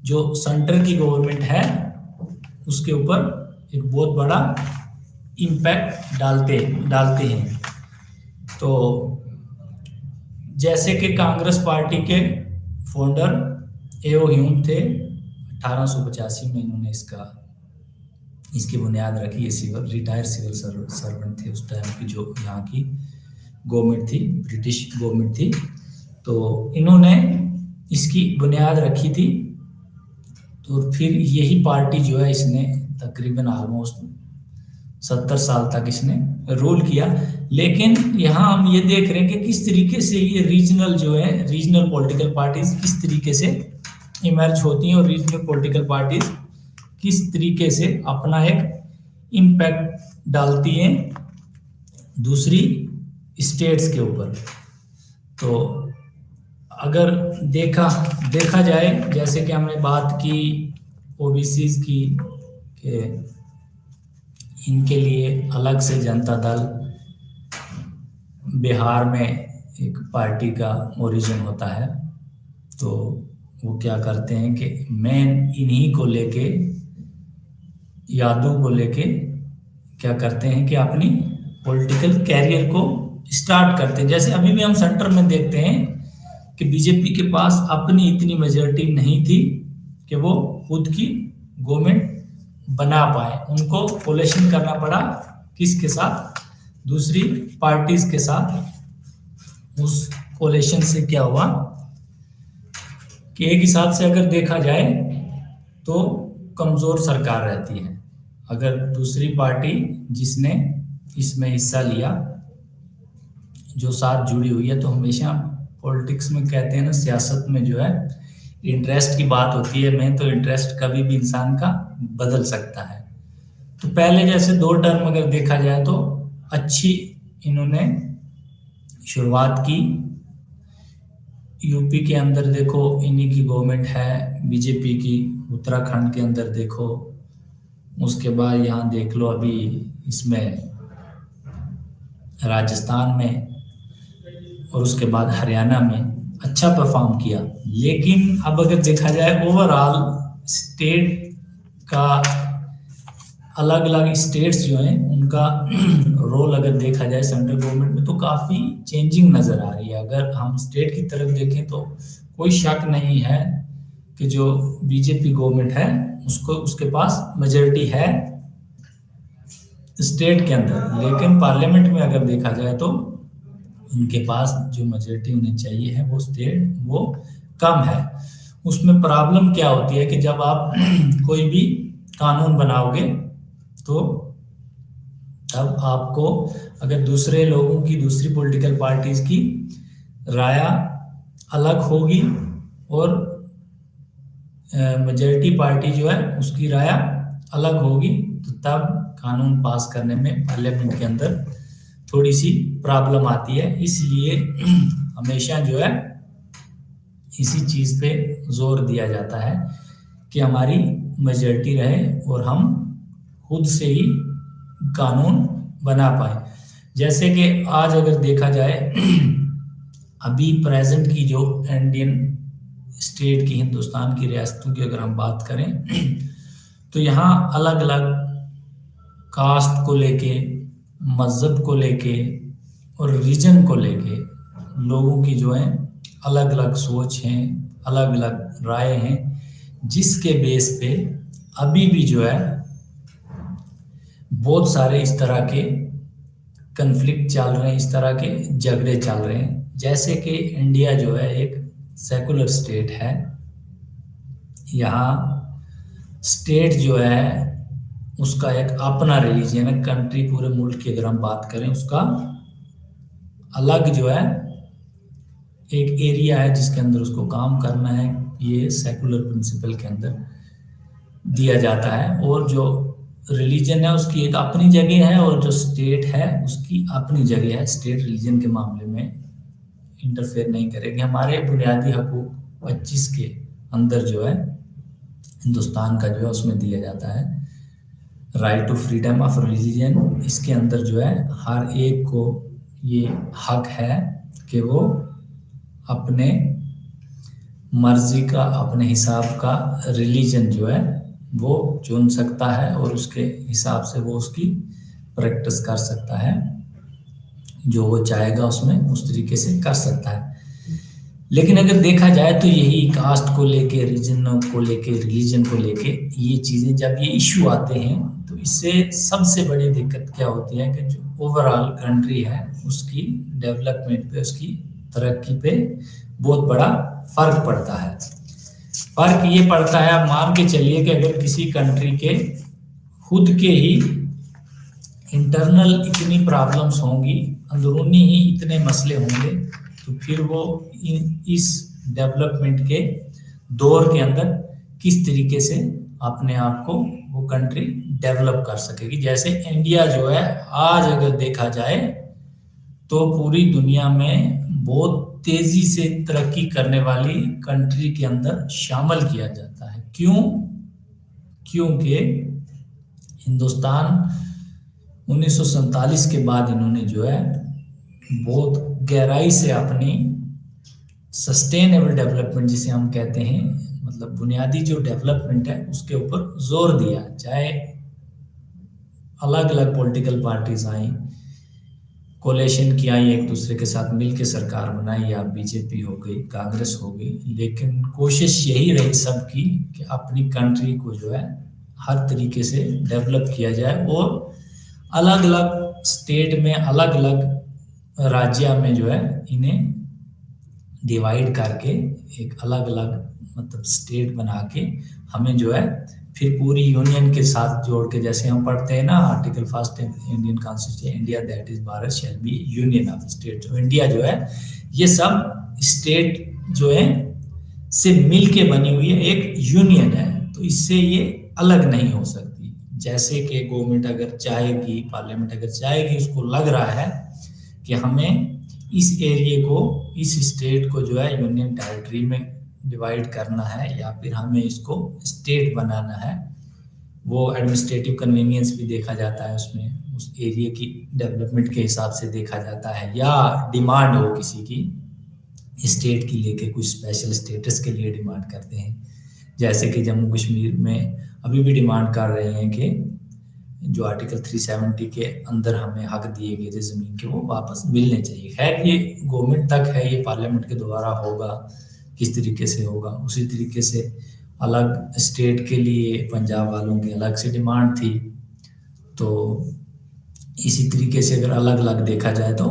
जो सेंटर की गवर्नमेंट है उसके ऊपर एक बहुत बड़ा इम्पैक्ट डालते हैं। तो जैसे कि कांग्रेस पार्टी के फाउंडर एओ ह्यूम थे, 1885 में इन्होंने इसकी बुनियाद रखी। ये रिटायर्ड सिविल सर्वेंट थे उस टाइम की, जो यहाँ की गवर्नमेंट थी, ब्रिटिश गवर्नमेंट थी। तो इन्होंने इसकी बुनियाद रखी थी। तो फिर यही पार्टी जो है इसने तकरीबन ऑलमोस्ट 70 साल तक इसने रूल किया। लेकिन यहाँ हम ये देख रहे हैं कि किस तरीके से ये रीजनल जो है, रीजनल पॉलिटिकल पार्टीज किस तरीके से इमर्ज होती हैं और रीजनल पॉलिटिकल पार्टीज किस तरीके से अपना एक इम्पैक्ट डालती हैं दूसरी स्टेट्स के ऊपर। तो अगर देखा जाए, जैसे कि हमने बात की ओबीसीज की, कि इनके लिए अलग से जनता दल बिहार में एक पार्टी का ओरिजिन होता है, तो वो क्या करते हैं कि मेन इन्हीं को लेके, यादों को लेके क्या करते हैं कि अपनी पॉलिटिकल कैरियर को स्टार्ट करते हैं। जैसे अभी भी हम सेंटर में देखते हैं कि बीजेपी के पास अपनी इतनी मेजोरिटी नहीं थी कि वो खुद की गवर्नमेंट बना पाए, उनको कोलेशन करना पड़ा किसके साथ, दूसरी पार्टीज के साथ। उस कोलेशन से क्या हुआ कि एक हिसाब से अगर देखा जाए तो कमजोर सरकार रहती है। अगर दूसरी पार्टी जिसने इसमें हिस्सा लिया, जो साथ जुड़ी हुई है, तो हमेशा पॉलिटिक्स में कहते हैं ना, सियासत में जो है इंटरेस्ट की बात होती है। मैं तो इंटरेस्ट कभी भी इंसान का बदल सकता है। तो पहले जैसे 2 टर्म अगर देखा जाए तो अच्छी इन्होंने शुरुआत की। यूपी के अंदर देखो इन्हीं की गवर्नमेंट है, बीजेपी की। उत्तराखंड के अंदर देखो, उसके बाद यहाँ देख लो अभी इसमें राजस्थान में, और उसके बाद हरियाणा में अच्छा परफॉर्म किया। लेकिन अब अगर देखा जाए ओवरऑल स्टेट का, अलग अलग स्टेट्स जो हैं उनका रोल अगर देखा जाए सेंट्रल गवर्नमेंट में, तो काफ़ी चेंजिंग नज़र आ रही है। अगर हम स्टेट की तरफ देखें तो कोई शक नहीं है कि जो बीजेपी गवर्नमेंट है उसको, उसके पास मेजोरिटी है स्टेट के अंदर। लेकिन पार्लियामेंट में अगर देखा जाए तो उनके पास जो मेजोरिटी होनी चाहिए है वो स्टेट वो कम है। उसमें प्रॉब्लम क्या होती है कि जब आप कोई भी कानून बनाओगे तो तब आपको अगर दूसरे लोगों की, दूसरी पॉलिटिकल पार्टीज की राय अलग होगी और मेजॉरिटी पार्टी जो है उसकी राय अलग होगी, तो तब कानून पास करने में पार्लियामेंट के अंदर थोड़ी सी प्रॉब्लम आती है। इसलिए हमेशा जो है इसी चीज़ पे जोर दिया जाता है कि हमारी मेजॉरिटी रहे और हम खुद से ही कानून बना पाए। जैसे कि आज अगर देखा जाए अभी प्रेजेंट की जो इंडियन स्टेट की, हिंदुस्तान की रियासतों की अगर हम बात करें तो यहाँ अलग अलग कास्ट को लेके, मज़हब को लेके और रीजन को लेके लोगों की जो है अलग अलग सोच हैं, अलग अलग राय हैं, जिसके बेस पे अभी भी जो है बहुत सारे इस तरह के कन्फ्लिक्ट चल रहे हैं, इस तरह के झगड़े चल रहे हैं। जैसे कि इंडिया जो है एक सेकुलर स्टेट है, यहाँ स्टेट जो है उसका एक अपना रिलीजन है। कंट्री, पूरे मुल्क की अगर हम बात करें, उसका अलग जो है एक एरिया है जिसके अंदर उसको काम करना है। ये सेकुलर प्रिंसिपल के अंदर दिया जाता है। और जो रिलीजन है उसकी एक अपनी जगह है और जो स्टेट है उसकी अपनी जगह है। स्टेट रिलीजन के मामले में इंटरफेयर नहीं करेगी। हमारे बुनियादी हकूक 25 के अंदर जो है हिंदुस्तान का जो है उसमें दिया जाता है right to freedom of religion. इसके अंदर जो है हर एक को ये हक है कि वो अपने मर्जी का, अपने हिसाब का रिलीजन जो है वो चुन सकता है और उसके हिसाब से वो उसकी प्रैक्टिस कर सकता है। जो वो चाहेगा उसमें उस तरीके से कर सकता है। लेकिन अगर देखा जाए तो यही कास्ट को लेके, रीजन को लेके, रिलीजन को लेके ये चीज़ें जब ये इशू आते हैं तो इससे सबसे बड़ी दिक्कत क्या होती है कि जो ओवरऑल कंट्री है उसकी डेवलपमेंट पे, उसकी तरक्की पे बहुत बड़ा फर्क पड़ता है। फर्क ये पड़ता है, आप मान के चलिए कि अगर किसी कंट्री के खुद के ही इंटरनल इतनी प्रॉब्लम्स होंगी, अंदरूनी ही इतने मसले होंगे, तो फिर वो इस डेवलपमेंट के दौर के अंदर किस तरीके से अपने आप को वो कंट्री डेवलप कर सकेगी। जैसे इंडिया जो है आज अगर देखा जाए तो पूरी दुनिया में बहुत तेजी से तरक्की करने वाली कंट्री के अंदर शामिल किया जाता है। क्यों? क्योंकि हिंदुस्तान 1947 के बाद इन्होंने जो है बहुत गहराई से अपनी सस्टेनेबल डेवलपमेंट जिसे हम कहते हैं, मतलब बुनियादी जो डेवलपमेंट है उसके ऊपर जोर दिया। चाहे अलग अलग पॉलिटिकल पार्टीज आई, कोलेशन की आई, एक दूसरे के साथ मिलकर सरकार बनाई, या बीजेपी हो गई, कांग्रेस हो गई, लेकिन कोशिश यही रही सबकी कि अपनी कंट्री को जो है हर तरीके से डेवलप किया जाए, और अलग अलग स्टेट में, अलग अलग राज्य में जो है इन्हें डिवाइड करके एक अलग अलग मतलब स्टेट बना के हमें जो है फिर पूरी यूनियन के साथ जोड़ के, जैसे हम पढ़ते हैं ना article first Indian constitution, India that is Bharat shall be union of state. जो इंडिया जो है ये सब स्टेट जो है से मिल के बनी हुई है, एक यूनियन है, तो इससे ये अलग नहीं हो सकती। जैसे कि गवर्नमेंट अगर चाहेगी, पार्लियामेंट अगर चाहेगी, उसको लग रहा है कि हमें इस एरिया को, इस स्टेट को जो है यूनियन टेरिटरी में डिवाइड करना है, या फिर हमें इसको स्टेट बनाना है, वो एडमिनिस्ट्रेटिव कन्वीनियंस भी देखा जाता है उसमें, उस एरिया की डेवलपमेंट के हिसाब से देखा जाता है, या डिमांड हो किसी की स्टेट की लेके, कुछ स्पेशल स्टेटस के लिए डिमांड करते हैं। जैसे कि जम्मू कश्मीर में अभी भी डिमांड कर रहे हैं कि जो आर्टिकल 370 के अंदर हमें हक दिए गए थे ज़मीन के, वो वापस मिलने चाहिए। खैर ये गवर्नमेंट तक है, ये पार्लियामेंट के द्वारा होगा, किस तरीके से होगा। उसी तरीके से अलग स्टेट के लिए पंजाब वालों की अलग से डिमांड थी, तो इसी तरीके से अगर अलग अलग देखा जाए तो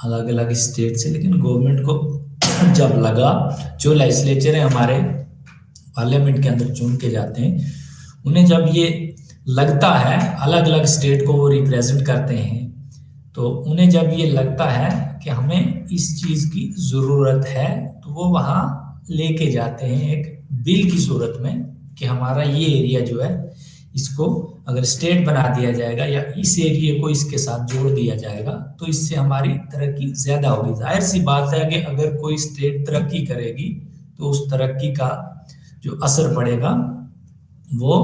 अलग अलग स्टेट से, लेकिन गवर्नमेंट को जब लगा, जो लेजिस्लेचर है हमारे पार्लियामेंट के अंदर चुन के जाते हैं, उन्हें जब ये लगता है, अलग अलग स्टेट को वो रिप्रेजेंट करते हैं, तो उन्हें जब ये लगता है कि हमें इस चीज़ की ज़रूरत है, तो वो वहाँ लेके जाते हैं एक बिल की सूरत में कि हमारा ये एरिया जो है इसको अगर स्टेट बना दिया जाएगा, या इस एरिया को इसके साथ जोड़ दिया जाएगा, तो इससे हमारी तरक्की ज़्यादा होगी। जाहिर सी बात है कि अगर कोई स्टेट तरक्की करेगी तो उस तरक्की का जो असर पड़ेगा वो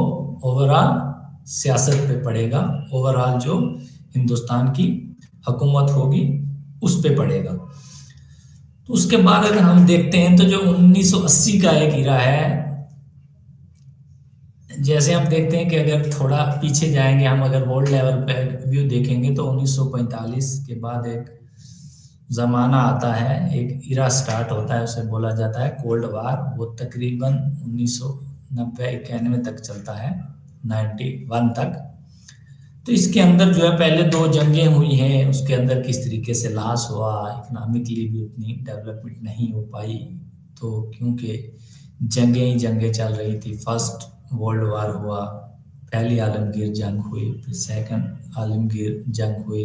ओवरऑल सियासत पे पड़ेगा, ओवरऑल जो हिंदुस्तान की हुकूमत होगी उस पे पड़ेगा। तो उसके बाद अगर हम देखते हैं तो जो 1980 का एक इरा है, जैसे हम देखते हैं कि अगर थोड़ा पीछे जाएंगे हम, अगर वर्ल्ड लेवल पे व्यू देखेंगे तो 1945 के बाद एक ज़माना आता है, एक इरा स्टार्ट होता है, उसे बोला जाता है कोल्ड वार। वो तकरीबन 1990-91 तक चलता है, 91 तक। तो इसके अंदर जो है पहले 2 जंगें हुई हैं, उसके अंदर किस तरीके से लॉस हुआ, इकोनॉमिकली भी उतनी डेवलपमेंट नहीं हो पाई, तो क्योंकि जंगें ही जंगें चल रही थी। फर्स्ट वर्ल्ड वार हुआ, पहली आलमगीर जंग हुई, फिर सेकंड आलमगीर जंग हुई।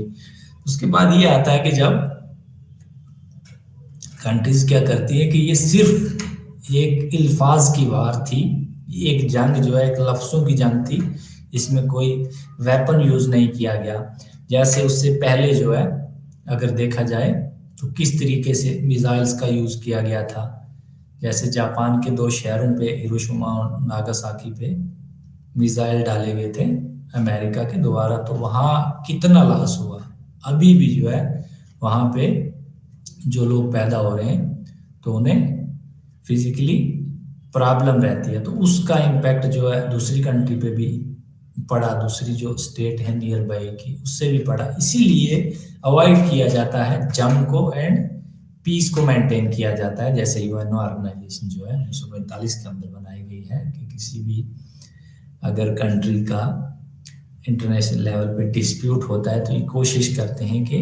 उसके बाद ये आता है कि जब कंट्रीज क्या करती है कि ये सिर्फ एक अल्फाज की वार थी, एक जंग जो है एक लफ्ज़ों की जंग थी, इसमें कोई वेपन यूज़ नहीं किया गया। जैसे उससे पहले जो है अगर देखा जाए तो किस तरीके से मिसाइल्स का यूज़ किया गया था, जैसे जापान के 2 शहरों पे, हिरोशिमा और नागासाकी पे मिसाइल डाले गए थे अमेरिका के द्वारा, तो वहाँ कितना लॉस हुआ। अभी भी जो है वहाँ पे जो लोग पैदा हो रहे हैं तो उन्हें फिजिकली प्रॉब्लम रहती है, तो उसका इम्पैक्ट जो है दूसरी कंट्री पे भी पड़ा, दूसरी जो स्टेट है नियर बाई की उससे भी पड़ा। इसीलिए अवॉइड किया जाता है जंग को एंड पीस को मेंटेन किया जाता है। जैसे यूएनओ ऑर्गेनाइजेशन जो है 1945 के अंदर बनाई गई है कि किसी भी अगर कंट्री का इंटरनेशनल लेवल पे डिस्प्यूट होता है तो ये कोशिश करते हैं कि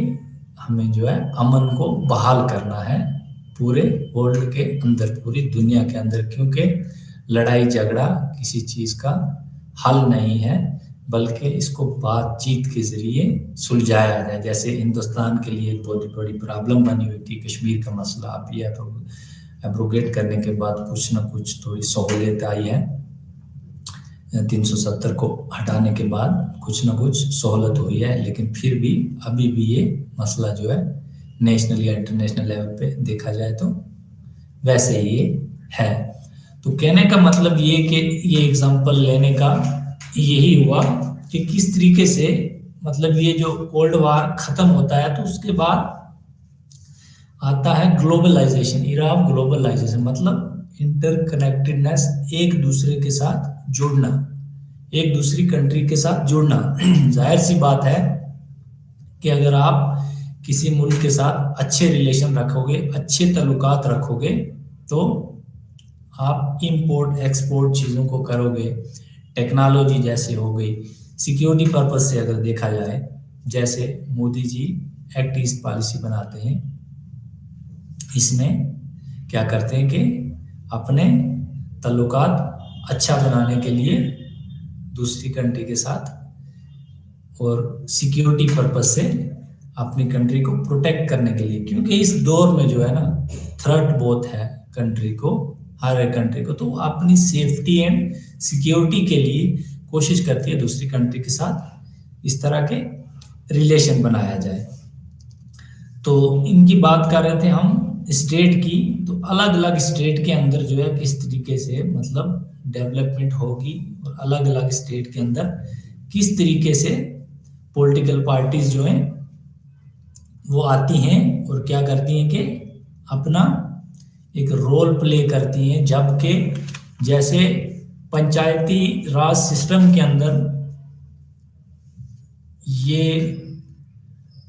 हमें जो है अमन को बहाल करना है पूरे वर्ल्ड के अंदर, पूरी दुनिया के अंदर, क्योंकि लड़ाई झगड़ा किसी चीज़ का हल नहीं है, बल्कि इसको बातचीत के ज़रिए सुलझाया जाए। जैसे हिंदुस्तान के लिए एक बहुत बड़ी प्रॉब्लम बनी हुई थी कश्मीर का मसला, अब ये एब्रोगेट करने के बाद कुछ ना कुछ थोड़ी सहूलियत आई है, 370 को हटाने के बाद कुछ ना कुछ सहूलत हुई है, लेकिन फिर भी अभी भी ये मसला जो है नेशनल या इंटरनेशनल लेवल पे देखा जाए तो वैसे ही ये है। तो कहने का मतलब ये कि ये एग्जांपल लेने का यही हुआ कि किस तरीके से मतलब ये जो कोल्ड वार ख़त्म होता है तो उसके बाद आता है ग्लोबलाइजेशन, इरा ऑफ ग्लोबलाइजेशन, मतलब इंटरकनेक्टेडनेस, एक दूसरे के साथ जुड़ना, एक दूसरी कंट्री के साथ जुड़ना। जाहिर सी बात है कि अगर आप किसी मुल्क के साथ अच्छे रिलेशन रखोगे, अच्छे ताल्लुकात रखोगे, तो आप इंपोर्ट एक्सपोर्ट चीज़ों को करोगे। टेक्नोलॉजी जैसे हो गई, सिक्योरिटी पर्पज से अगर देखा जाए, जैसे Modi ji act east policy बनाते हैं, इसमें क्या करते हैं कि अपने ताल्लुकात अच्छा बनाने के लिए दूसरी कंट्री के साथ और सिक्योरिटी पर्पज से अपनी कंट्री को प्रोटेक्ट करने के लिए, क्योंकि इस दौर में जो है ना थ्रेट बहुत है कंट्री को, हर एक कंट्री को, तो वो अपनी सेफ्टी एंड सिक्योरिटी के लिए कोशिश करती है दूसरी कंट्री के साथ इस तरह के रिलेशन बनाया जाए। तो इनकी बात कर रहे थे हम स्टेट की, तो अलग अलग स्टेट के अंदर जो है किस तरीके से मतलब डेवलपमेंट होगी, और अलग अलग स्टेट के अंदर किस तरीके से पॉलिटिकल पार्टीज जो हैं वो आती हैं और क्या करती हैं कि अपना एक रोल प्ले करती हैं। जबकि जैसे पंचायती राज सिस्टम के अंदर ये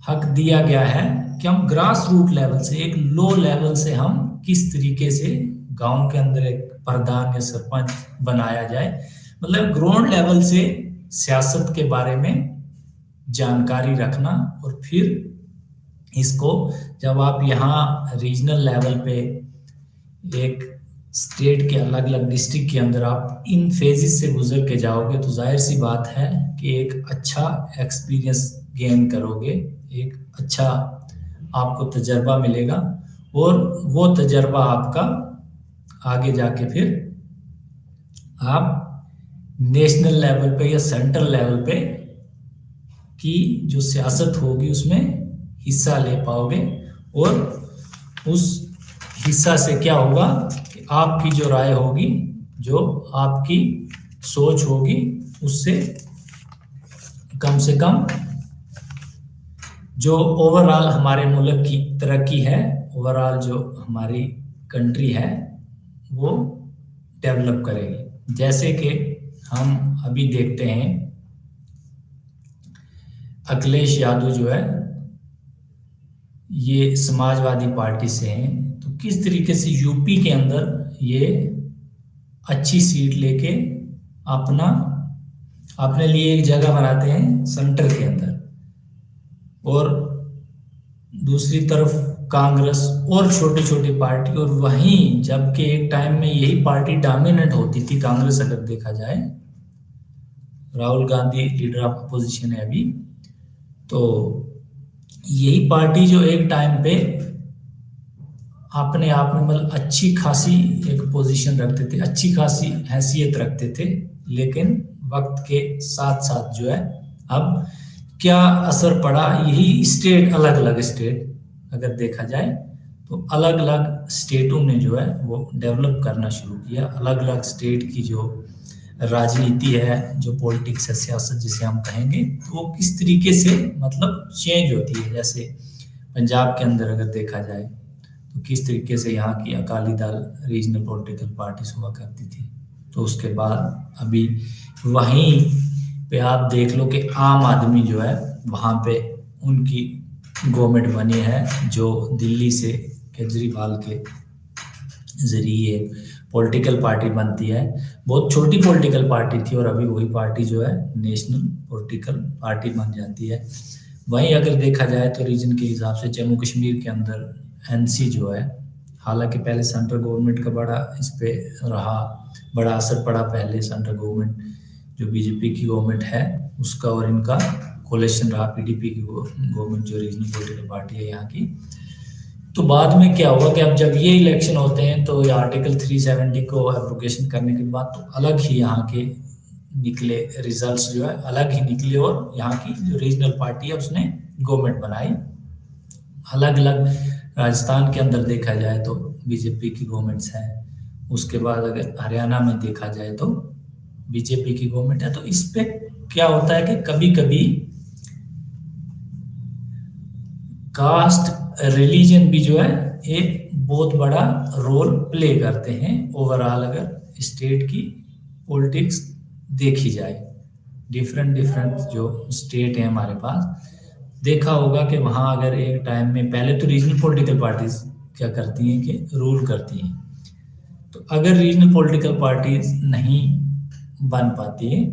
हक दिया गया है कि हम ग्रास रूट लेवल से, एक लो लेवल से हम किस तरीके से गांव के अंदर एक प्रधान या सरपंच बनाया जाए, मतलब ग्राउंड लेवल से सियासत के बारे में जानकारी रखना। और फिर इसको जब आप यहाँ रीजनल लेवल पे एक स्टेट के अलग अलग डिस्ट्रिक्ट के अंदर आप इन फेजेस से गुजर के जाओगे, तो जाहिर सी बात है कि एक अच्छा एक्सपीरियंस गेन करोगे, एक अच्छा आपको तजर्बा मिलेगा, और वो तजर्बा आपका आगे जाके फिर आप नेशनल लेवल पे या सेंट्रल लेवल पे की जो सियासत होगी उसमें हिस्सा ले पाओगे। और उस हिस्सा से क्या होगा कि आपकी जो राय होगी, जो आपकी सोच होगी, उससे कम से कम जो ओवरऑल हमारे मुल्क की तरक्की है, ओवरऑल जो हमारी कंट्री है वो डेवलप करेगी। जैसे कि हम अभी देखते हैं अखिलेश यादव जो है ये समाजवादी पार्टी से हैं, तो किस तरीके से यूपी के अंदर ये अच्छी सीट लेके अपना अपने लिए एक जगह बनाते हैं सेंटर के अंदर, और दूसरी तरफ कांग्रेस और छोटी छोटी पार्टी, और वहीं जबकि एक टाइम में यही पार्टी डोमिनेंट होती थी कांग्रेस, अगर देखा जाए Rahul Gandhi leader of opposition है अभी, तो यही पार्टी जो एक टाइम पे अपने आप में मतलब अच्छी खासी एक पोजीशन रखते थे, अच्छी खासी हैसियत रखते थे, लेकिन वक्त के साथ साथ जो है अब क्या असर पड़ा, यही स्टेट, अलग अलग स्टेट अगर देखा जाए तो अलग अलग स्टेटों ने जो है वो डेवलप करना शुरू किया। अलग अलग स्टेट की जो राजनीति है, जो पॉलिटिक्स है, सियासत जिसे हम कहेंगे, तो वो किस तरीके से मतलब चेंज होती है। जैसे पंजाब के अंदर अगर देखा जाए तो किस तरीके से यहाँ की Akali Dal regional political parties हुआ करती थी, तो उसके बाद अभी वहीं पे आप देख लो कि आम आदमी जो है वहाँ पे उनकी गवर्नमेंट बनी है, जो दिल्ली से केजरीवाल के जरिए पॉलिटिकल पार्टी बनती है। बहुत छोटी पॉलिटिकल पार्टी थी और अभी वही पार्टी जो है नेशनल पॉलिटिकल पार्टी बन जाती है। वहीं अगर देखा जाए तो रीजन के हिसाब से जम्मू कश्मीर के अंदर एनसी जो है, हालांकि पहले सेंट्रल गवर्नमेंट का बड़ा इस पे रहा, बड़ा असर पड़ा पहले सेंट्रल गवर्नमेंट जो बीजेपी की गवर्नमेंट है उसका और इनका कोलेशन रहा, पीडीपी की गवर्नमेंट जो रीजनल पॉलिटिकल पार्टी है यहाँ की। तो बाद में क्या हुआ कि अब जब ये इलेक्शन होते हैं तो ये आर्टिकल 370 को एप्लीकेशन करने के बाद तो अलग ही यहाँ के निकले रिजल्ट्स, जो है अलग ही निकले, और यहाँ की जो रीजनल पार्टी है उसने गवर्नमेंट बनाई। अलग अलग राजस्थान के अंदर देखा जाए तो बीजेपी की गवर्नमेंट्स है, उसके बाद अगर हरियाणा में देखा जाए तो बीजेपी की गवर्नमेंट है। तो इस पे क्या होता है कि कभी कभी कास्ट रिलीजन भी जो है एक बहुत बड़ा रोल प्ले करते हैं ओवरऑल अगर स्टेट की पॉलिटिक्स देखी जाए। डिफरेंट डिफरेंट जो स्टेट है हमारे पास, देखा होगा कि वहाँ अगर एक टाइम में पहले तो रीजनल पॉलिटिकल पार्टीज क्या करती हैं कि रूल करती हैं। तो अगर रीजनल पॉलिटिकल पार्टीज नहीं बन पाती है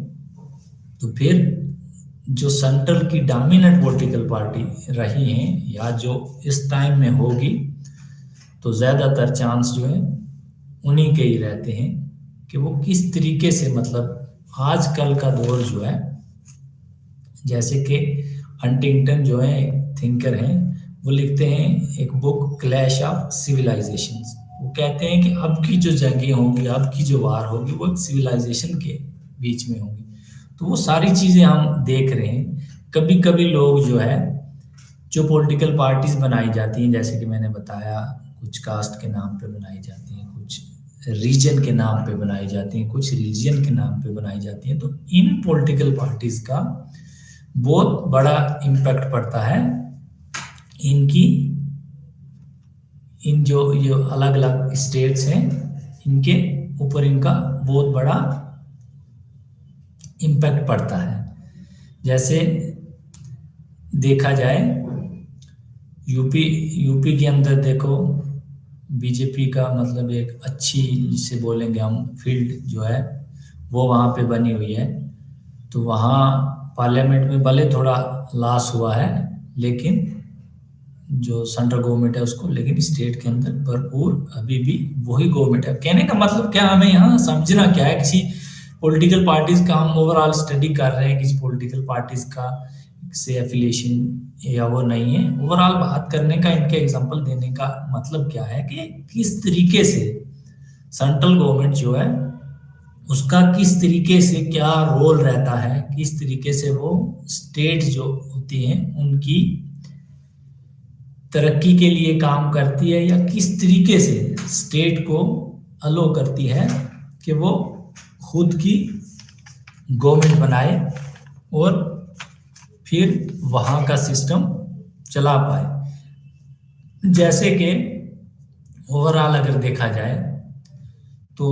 तो फिर जो सेंट्रल की डोमिनेंट पॉलिटिकल पार्टी रही हैं या जो इस टाइम में होगी, तो ज़्यादातर चांस जो है उन्हीं के ही रहते हैं कि वो किस तरीके से, मतलब आजकल का दौर जो है, जैसे कि हंटिंगटन जो है थिंकर हैं, वो लिखते हैं एक बुक क्लैश ऑफ सिविलाइजेशंस। वो कहते हैं कि अब की जो जंगें होंगी, अब की जो वार होगी, वो एक सिविलाइजेशन के बीच में होगी। तो वो सारी चीज़ें हम देख रहे हैं। कभी कभी लोग जो है, जो पॉलिटिकल पार्टीज बनाई जाती हैं, जैसे कि मैंने बताया, कुछ कास्ट के नाम पे बनाई जाती हैं, कुछ रीजन के नाम पे बनाई जाती हैं, कुछ रिलीजन के नाम पे बनाई जाती हैं। तो इन पॉलिटिकल पार्टीज का बहुत बड़ा इम्पैक्ट पड़ता है इनकी, इन जो अलग अलग स्टेट्स हैं इनके ऊपर इनका बहुत बड़ा इम्पैक्ट पड़ता है। जैसे देखा जाए यूपी के अंदर देखो, बीजेपी का मतलब एक अच्छी, जिसे बोलेंगे हम, फील्ड जो है वो वहाँ पे बनी हुई है। तो वहाँ पार्लियामेंट में भले थोड़ा लॉस हुआ है, लेकिन जो सेंट्रल गवर्नमेंट है उसको, लेकिन स्टेट के अंदर भरपूर अभी भी वही गवर्नमेंट है। कहने का मतलब क्या, हमें यहाँ समझना क्या है, किसी पॉलिटिकल पार्टीज का हम ओवरऑल स्टडी कर रहे हैं, किसी पॉलिटिकल पार्टीज का से एफिलिएशन या वो नहीं है। ओवरऑल बात करने का, इनके एग्जांपल देने का मतलब क्या है कि किस तरीके से सेंट्रल गवर्नमेंट जो है उसका किस तरीके से क्या रोल रहता है, किस तरीके से वो स्टेट जो होती हैं उनकी तरक्की के लिए काम करती है, या किस तरीके से स्टेट को अलो करती है कि वो खुद की गवर्नमेंट बनाए और फिर वहाँ का सिस्टम चला पाए। जैसे कि ओवरऑल अगर देखा जाए तो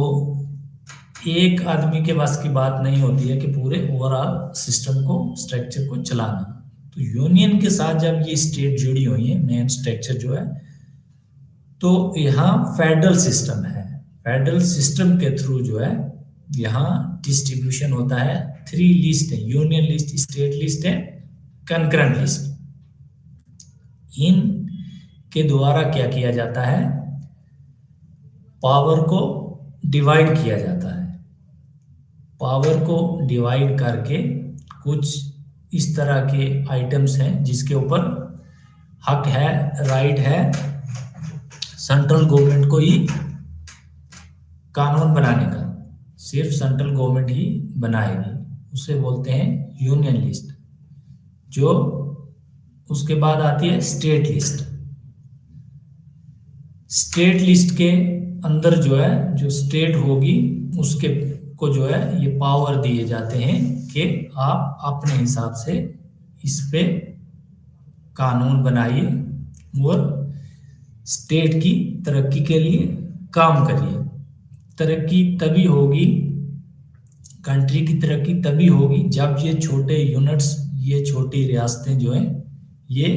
एक आदमी के बस की बात नहीं होती है कि पूरे ओवरऑल सिस्टम को, स्ट्रक्चर को चलाना। तो यूनियन के साथ जब ये स्टेट जुड़ी हुई है, मेन स्ट्रक्चर जो है, तो यहाँ फेडरल सिस्टम है। फेडरल सिस्टम के थ्रू जो है यहाँ डिस्ट्रीब्यूशन होता है। 3 लिस्ट है, यूनियन लिस्ट, स्टेट लिस्ट है, कंकरेंट लिस्ट। इन के द्वारा क्या किया जाता है, पावर को डिवाइड किया जाता है। पावर को डिवाइड करके कुछ इस तरह के आइटम्स हैं जिसके ऊपर हक है, राइट है सेंट्रल गवर्नमेंट को ही कानून बनाने का, सिर्फ सेंट्रल गवर्नमेंट ही बनाएगी। उसे बोलते हैं यूनियन लिस्ट। जो उसके बाद आती है स्टेट लिस्ट। स्टेट लिस्ट के अंदर जो है, जो स्टेट होगी उसके को जो है ये पावर दिए जाते हैं कि आप अपने हिसाब से इस पे कानून बनाइए और स्टेट की तरक्की के लिए काम करिए। तरक्की तभी होगी, कंट्री की तरक्की तभी होगी जब ये छोटे यूनिट्स, ये छोटी रियासतें जो हैं ये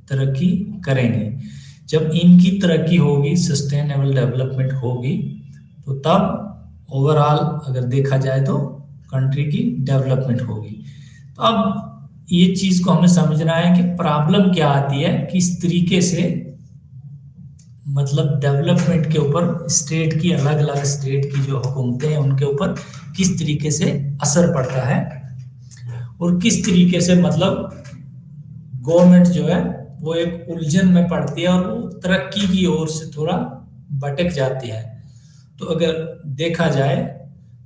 तरक्की करेंगी। जब इनकी तरक्की होगी, सस्टेनेबल डेवलपमेंट होगी, तो तब ओवरऑल अगर देखा जाए तो कंट्री की डेवलपमेंट होगी। तो अब ये चीज़ को हमें समझना है कि प्रॉब्लम क्या आती है, किस तरीके से मतलब डेवलपमेंट के ऊपर स्टेट की, अलग अलग स्टेट की जो हुकूमतें हैं उनके ऊपर किस तरीके से असर पड़ता है, और किस तरीके से मतलब गवर्नमेंट जो है वो एक उलझन में पड़ती है और वो तरक्की की ओर से थोड़ा भटक जाती है। तो अगर देखा जाए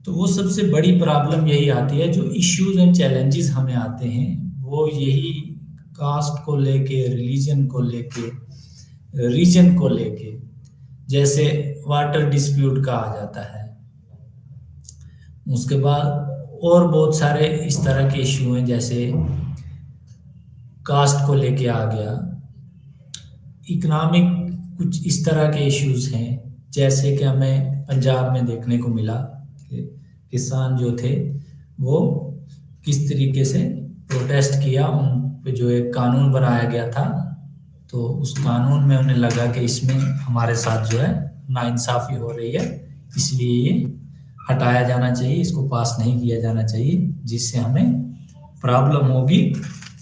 तो वो सबसे बड़ी प्रॉब्लम यही आती है, जो इश्यूज एंड चैलेंजेस हमें आते हैं वो यही कास्ट को लेके, रिलीजन को लेके, रीजन को लेके। जैसे वाटर डिस्प्यूट का आ जाता है, उसके बाद और बहुत सारे इस तरह के इश्यू हैं, जैसे कास्ट को लेके आ गया। इकोनॉमिक कुछ इस तरह के इश्यूज हैं, जैसे कि हमें पंजाब में देखने को मिला कि किसान जो थे वो किस तरीके से प्रोटेस्ट किया, उन पे जो एक कानून बनाया गया था, तो उस कानून में उन्हें लगा कि इसमें हमारे साथ जो है नाइंसाफ़ी हो रही है, इसलिए ये हटाया जाना चाहिए, इसको पास नहीं किया जाना चाहिए, जिससे हमें प्रॉब्लम होगी।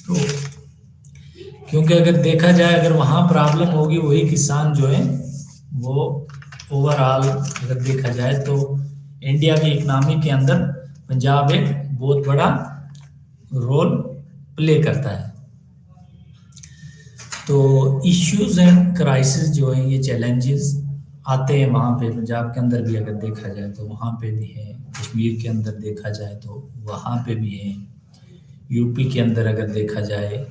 तो क्योंकि अगर देखा जाए, अगर वहाँ प्रॉब्लम होगी, वही किसान जो है वो ओवरऑल अगर देखा जाए तो इंडिया की इकनॉमी के अंदर पंजाब एक बहुत बड़ा रोल प्ले करता है। तो इश्यूज एंड क्राइसिस जो हैं, ये चैलेंजेस आते हैं वहाँ पे, पंजाब के अंदर भी अगर देखा जाए तो वहाँ पे भी है, कश्मीर के अंदर देखा जाए तो वहाँ पे भी है, यूपी के अंदर अगर देखा जाए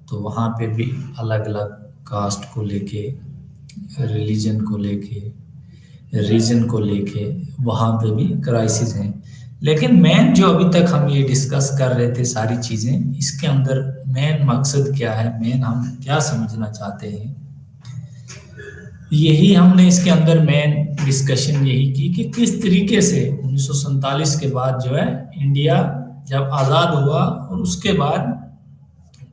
तो वहाँ पे भी अलग अलग कास्ट को लेके, रिलीजन को लेके, रीजन को लेके वहाँ पे भी क्राइसिस हैं। लेकिन मेन जो अभी तक हम ये डिस्कस कर रहे थे सारी चीज़ें, इसके अंदर मेन मकसद क्या है, मेन हम क्या समझना चाहते हैं, यही हमने इसके अंदर मेन डिस्कशन यही की कि किस तरीके से 1947 के बाद जो है इंडिया जब आज़ाद हुआ और उसके बाद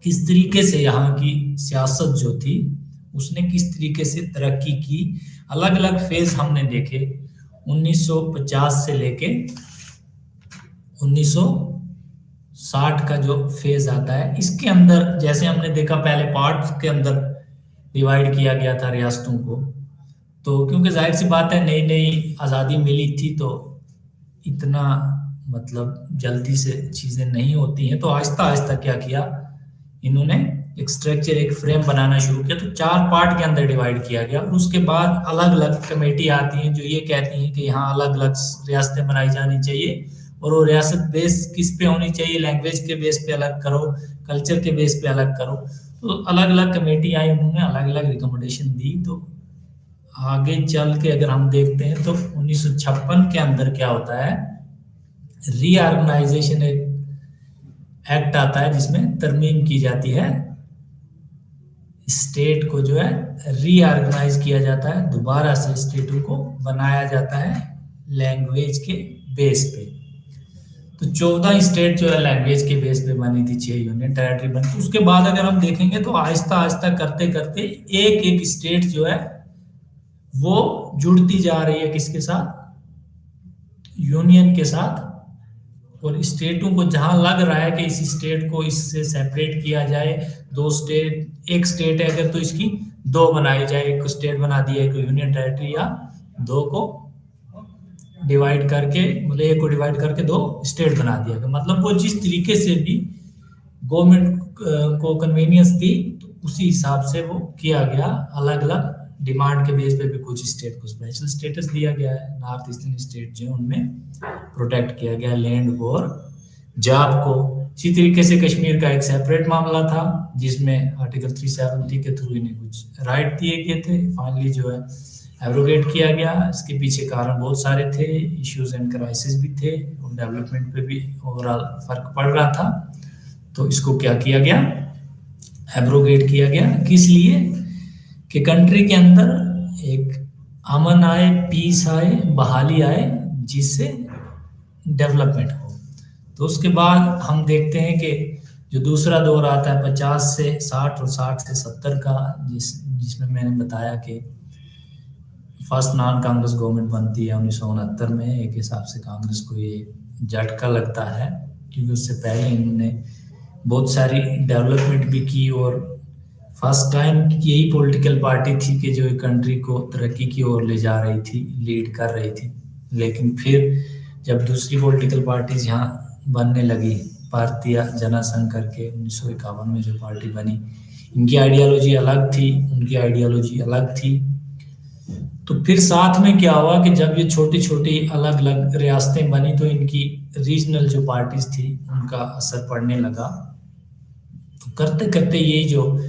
किस तरीके से यहाँ की सियासत जो थी उसने किस तरीके से तरक्की की। अलग अलग फेज हमने देखे, 1950 से लेके 1960 का जो फेज आता है, इसके अंदर जैसे हमने देखा पहले पार्ट के अंदर डिवाइड किया गया था रियासतों को, तो क्योंकि जाहिर सी बात है नई नई आज़ादी मिली थी तो इतना मतलब जल्दी से चीज़ें नहीं होती हैं, तो आहिस्ता आहिस्ता क्या किया इन्होंने, एक स्ट्रक्चर, एक फ्रेम बनाना शुरू किया, तो 4 पार्ट के अंदर डिवाइड किया गया और उसके बाद अलग अलग कमेटी आती हैं जो ये कहती हैं कि यहाँ अलग अलग रियासतें बनाई जानी चाहिए और वो रियासत बेस किस पे होनी चाहिए, लैंग्वेज के बेस पे अलग करो, कल्चर के बेस पे अलग करो। तो अलग अलग कमेटी आई, उन्होंने अलग अलग रिकमेंडेशन दी। तो आगे चल के अगर हम देखते हैं तो 1956 के अंदर क्या होता है, रीऑर्गेनाइजेशन एक्ट आता है जिसमें तरमीम की जाती है, स्टेट को जो है रीऑर्गेनाइज किया जाता है, दोबारा से स्टेटों को बनाया जाता है लैंग्वेज के बेस पे। तो 14 स्टेट जो है लैंग्वेज के बेस पे बनी थी, 6 यूनियन टेरिटरी बनी थी। उसके बाद अगर हम देखेंगे तो आहिस्ता आहिस्ता करते करते एक एक स्टेट जो है वो जुड़ती जा रही है किसके साथ, यूनियन के साथ, और स्टेटों को जहां लग रहा है कि इस स्टेट को इससे सेपरेट किया जाए, 2 स्टेट, एक स्टेट है अगर तो इसकी 2 बनाई जाए, एक स्टेट बना दिया एक यूनियन टेरिटरी, या 2 को डिवाइड करके, मतलब एक को डिवाइड करके 2 स्टेट बना दिया गया। मतलब वो जिस तरीके से भी गवर्नमेंट को कन्वीनियंस थी तो उसी हिसाब से वो किया गया। अलग अलग डिमांड के बेस पे भी कुछ स्टेट को स्पेशल स्टेटस दिया गया है, नॉर्थ ईस्टर्न स्टेट जो है उनमें प्रोटेक्ट किया गया लैंड और जॉब को। इसी तरीके से कश्मीर का एक सेपरेट मामला था जिसमें आर्टिकल 370 के थ्रू इन्हें कुछ राइट दिए गए थे, फाइनली जो है एब्रोगेट किया गया। इसके पीछे कारण बहुत सारे थे, इश्यूज एंड क्राइसिस भी थे और डेवलपमेंट पे भी ओवरऑल फर्क पड़ रहा था। तो इसको क्या किया गया, एब्रोगेट किया गया, किस लिए कि कंट्री के अंदर एक अमन आए, पीस आए, बहाली आए, जिससे डेवलपमेंट हो। तो उसके बाद हम देखते हैं कि जो दूसरा दौर आता है 50 से 60 और 60 से 70 का, जिसमें मैंने बताया कि फर्स्ट नॉन कांग्रेस गवर्नमेंट बनती है 1969 में। एक हिसाब से कांग्रेस को ये झटका लगता है क्योंकि उससे पहले इन्होंने बहुत सारी डेवलपमेंट भी की और फर्स्ट टाइम यही पॉलिटिकल पार्टी थी कि जो कंट्री को तरक्की की ओर ले जा रही थी, लीड कर रही थी। लेकिन फिर जब दूसरी पॉलिटिकल पार्टीज यहाँ बनने लगी, भारतीय जनसंघ करके 1951 में जो पार्टी बनी, इनकी आइडियोलॉजी अलग थी, उनकी आइडियोलॉजी अलग थी। तो फिर साथ में क्या हुआ कि जब ये छोटी छोटी अलग अलग रियासतें बनी तो इनकी रीजनल जो पार्टीज थी उनका असर पड़ने लगा। तो करते करते ये जो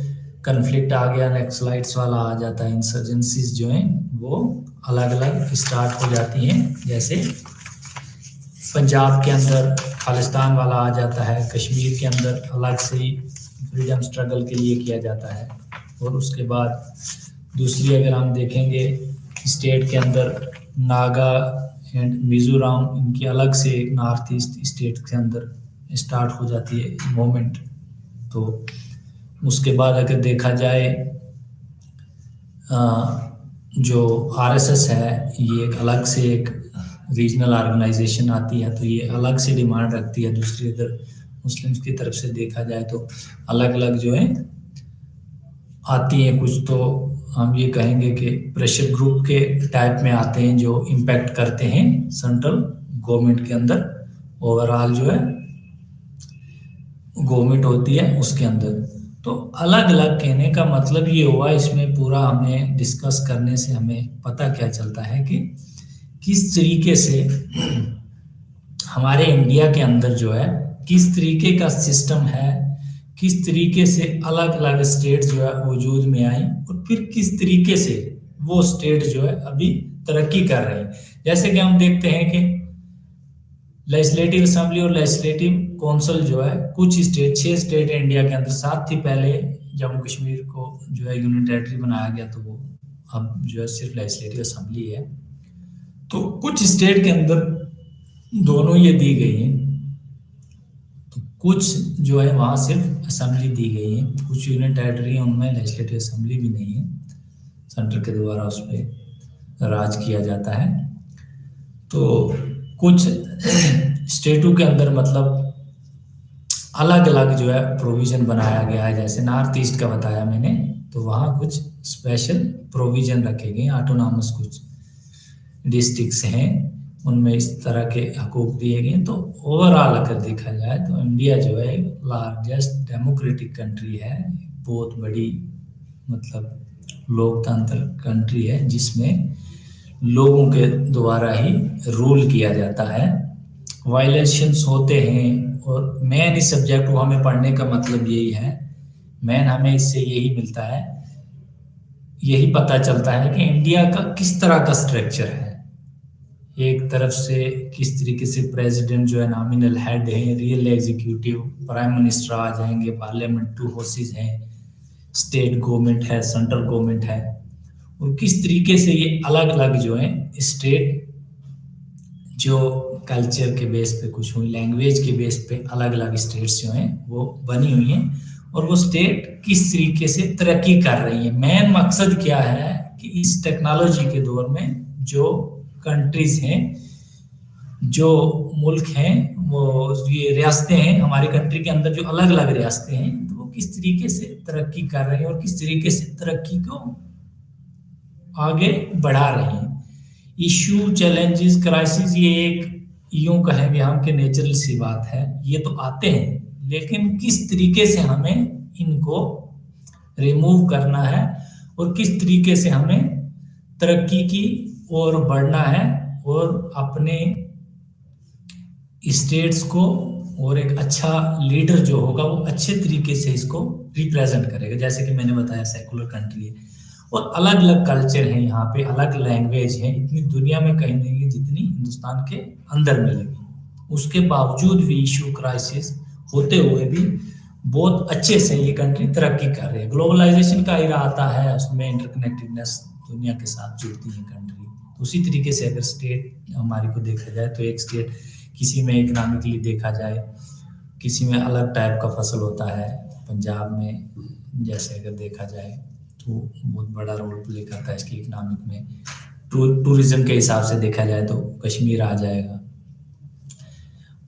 कन्फ्लिक्ट आ गया, नक्सलाइट्स वाला आ जाता है, इंसर्जेंसीज जो हैं वो अलग अलग स्टार्ट हो जाती हैं। जैसे पंजाब के अंदर खालिस्तान वाला आ जाता है, कश्मीर के अंदर अलग से ही फ्रीडम स्ट्रगल के लिए किया जाता है, और उसके बाद दूसरी अगर हम देखेंगे स्टेट के अंदर नागा एंड मिजोरम, इनकी अलग से एक नॉर्थ ईस्ट स्टेट के अंदर स्टार्ट हो जाती है मूवमेंट। तो उसके बाद अगर देखा जाए जो आरएसएस है, ये एक अलग से एक रीजनल ऑर्गेनाइजेशन आती है, तो ये अलग से डिमांड रखती है। दूसरी अगर मुस्लिम्स की तरफ से देखा जाए तो अलग अलग जो है आती हैं। कुछ तो हम ये कहेंगे कि प्रेशर ग्रुप के टाइप में आते हैं जो इम्पैक्ट करते हैं सेंट्रल गवर्नमेंट के अंदर, ओवरऑल जो है गवर्नमेंट होती है उसके अंदर। तो अलग अलग कहने का मतलब ये हुआ, इसमें पूरा हमें डिस्कस करने से हमें पता क्या चलता है कि किस तरीके से हमारे इंडिया के अंदर जो है किस तरीके का सिस्टम है, किस तरीके से अलग अलग स्टेट जो है वजूद में आई और फिर किस तरीके से वो स्टेट जो है अभी तरक्की कर रहे हैं। जैसे कि हम देखते हैं कि लेजिस्लेटिव असेंबली और लेजिस्लेटिव काउंसिल जो है कुछ स्टेट 6 स्टेट है इंडिया के अंदर, 7 थी पहले, जम्मू कश्मीर को जो है यूनियन टेरिटरी बनाया गया तो वो अब जो है सिर्फ लेजिस्लेटिव असेंबली है। तो कुछ स्टेट के अंदर दोनों ये दी गई हैं, तो कुछ जो है वहाँ सिर्फ असेंबली दी गई है, कुछ यूनियन टेरिटरी है उनमें लेजिस्लेटिव असेंबली भी नहीं है, सेंटर के द्वारा उस पर राज किया जाता है। तो कुछ स्टेटों के अंदर मतलब अलग अलग जो है प्रोविजन बनाया गया है। जैसे नॉर्थ ईस्ट का बताया मैंने, तो वहाँ कुछ स्पेशल प्रोविजन रखे गए, ऑटोनॉमस कुछ डिस्ट्रिक्ट्स हैं उनमें इस तरह के हकूक दिए गए। तो ओवरऑल अगर देखा जाए तो इंडिया जो है लार्जेस्ट डेमोक्रेटिक कंट्री है, बहुत बड़ी मतलब लोकतंत्र कंट्री है जिसमें लोगों के द्वारा ही रूल किया जाता है। वायलेशंस होते हैं और मेन इस सब्जेक्ट को हमें पढ़ने का मतलब यही है, मेन हमें इससे यही मिलता है, यही पता चलता है कि इंडिया का किस तरह का स्ट्रक्चर है। एक तरफ से किस तरीके से प्रेसिडेंट जो है नॉमिनल हेड है, रियल एग्जीक्यूटिव प्राइम मिनिस्टर आ जाएंगे, पार्लियामेंट 2 हाउसेज हैं, स्टेट गवर्नमेंट है, सेंट्रल गवर्नमेंट है, और किस तरीके से ये अलग अलग जो है स्टेट जो कल्चर के बेस पे कुछ हुई, लैंग्वेज के बेस पे अलग अलग स्टेट्स जो हैं वो बनी हुई हैं, और वो स्टेट किस तरीके से तरक्की कर रही है। मेन मकसद क्या है कि इस टेक्नोलॉजी के दौर में जो कंट्रीज हैं, जो मुल्क हैं, वो ये रियासतें हैं हमारी कंट्री के अंदर, जो अलग अलग रियासतें हैं, तो वो किस तरीके से तरक्की कर रही हैं और किस तरीके से तरक्की को आगे बढ़ा रही हैं। इशू, चैलेंजेस, क्राइसिस, ये एक यूं कहेंगे हम कि नेचुरल सी बात है, ये तो आते हैं, लेकिन किस तरीके से हमें इनको रिमूव करना है और किस तरीके से हमें तरक्की की ओर बढ़ना है और अपने स्टेट्स को, और एक अच्छा लीडर जो होगा वो अच्छे तरीके से इसको रिप्रेजेंट करेगा। जैसे कि मैंने बताया सेकुलर कंट्री है और अलग अलग कल्चर है, यहाँ पे अलग लैंग्वेज है, इतनी दुनिया में कहीं नहीं है जितनी हिंदुस्तान के अंदर मिलेगी। उसके बावजूद भी इशू, क्राइसिस होते हुए भी बहुत अच्छे से ये कंट्री तरक्की कर रही है। ग्लोबलाइजेशन का एरा आता है, उसमें इंटरकनेक्टेडनेस दुनिया के साथ जुड़ती है कंट्री। तो उसी तरीके से अगर स्टेट हमारी को देखा जाए तो एक स्टेट किसी में इकोनॉमिकली देखा जाए, किसी में अलग टाइप का फसल होता है। पंजाब में जैसे अगर देखा जाए तो बहुत बड़ा रोल प्ले करता है इसकी इकोनॉमिक में। टूरिज्म के हिसाब से देखा जाए तो कश्मीर आ जाएगा,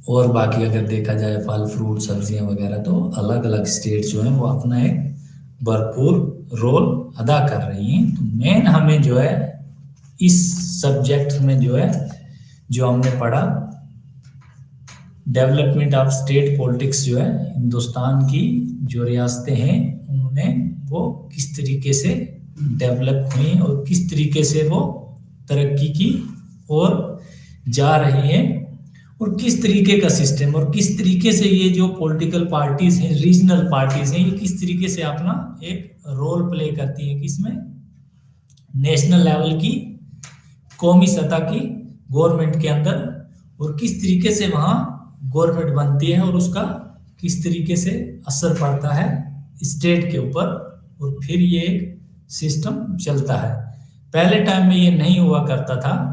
और बाकी अगर देखा जाए फल, फ्रूट, सब्जियां वगैरह, तो अलग अलग स्टेट जो हैं वो अपना एक भरपूर रोल अदा कर रही हैं। तो मेन हमें जो है इस सब्जेक्ट में जो है जो हमने पढ़ा, डेवलपमेंट ऑफ स्टेट पॉलिटिक्स, जो है हिंदुस्तान की जो रियासतें हैं उन्होंने वो किस तरीके से डेवलप हुई और किस तरीके से वो तरक्की की ओर जा रही है, और किस तरीके का सिस्टम और किस तरीके से ये जो पॉलिटिकल पार्टीज हैं, रीजनल पार्टीज हैं, ये किस तरीके से अपना एक रोल प्ले करती है किसमें, नेशनल लेवल की, कौमी सतह की गवर्नमेंट के अंदर, और किस तरीके से वहाँ गवर्नमेंट बनती है और उसका किस तरीके से असर पड़ता है स्टेट के ऊपर और फिर ये सिस्टम चलता है। पहले टाइम में ये नहीं हुआ करता था,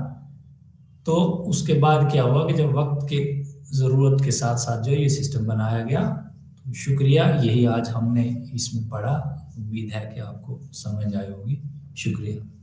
तो उसके बाद क्या हुआ कि जब वक्त के ज़रूरत के साथ साथ जो ये सिस्टम बनाया गया। तो शुक्रिया, यही आज हमने इसमें पढ़ा। उम्मीद है कि आपको समझ आई होगी। शुक्रिया।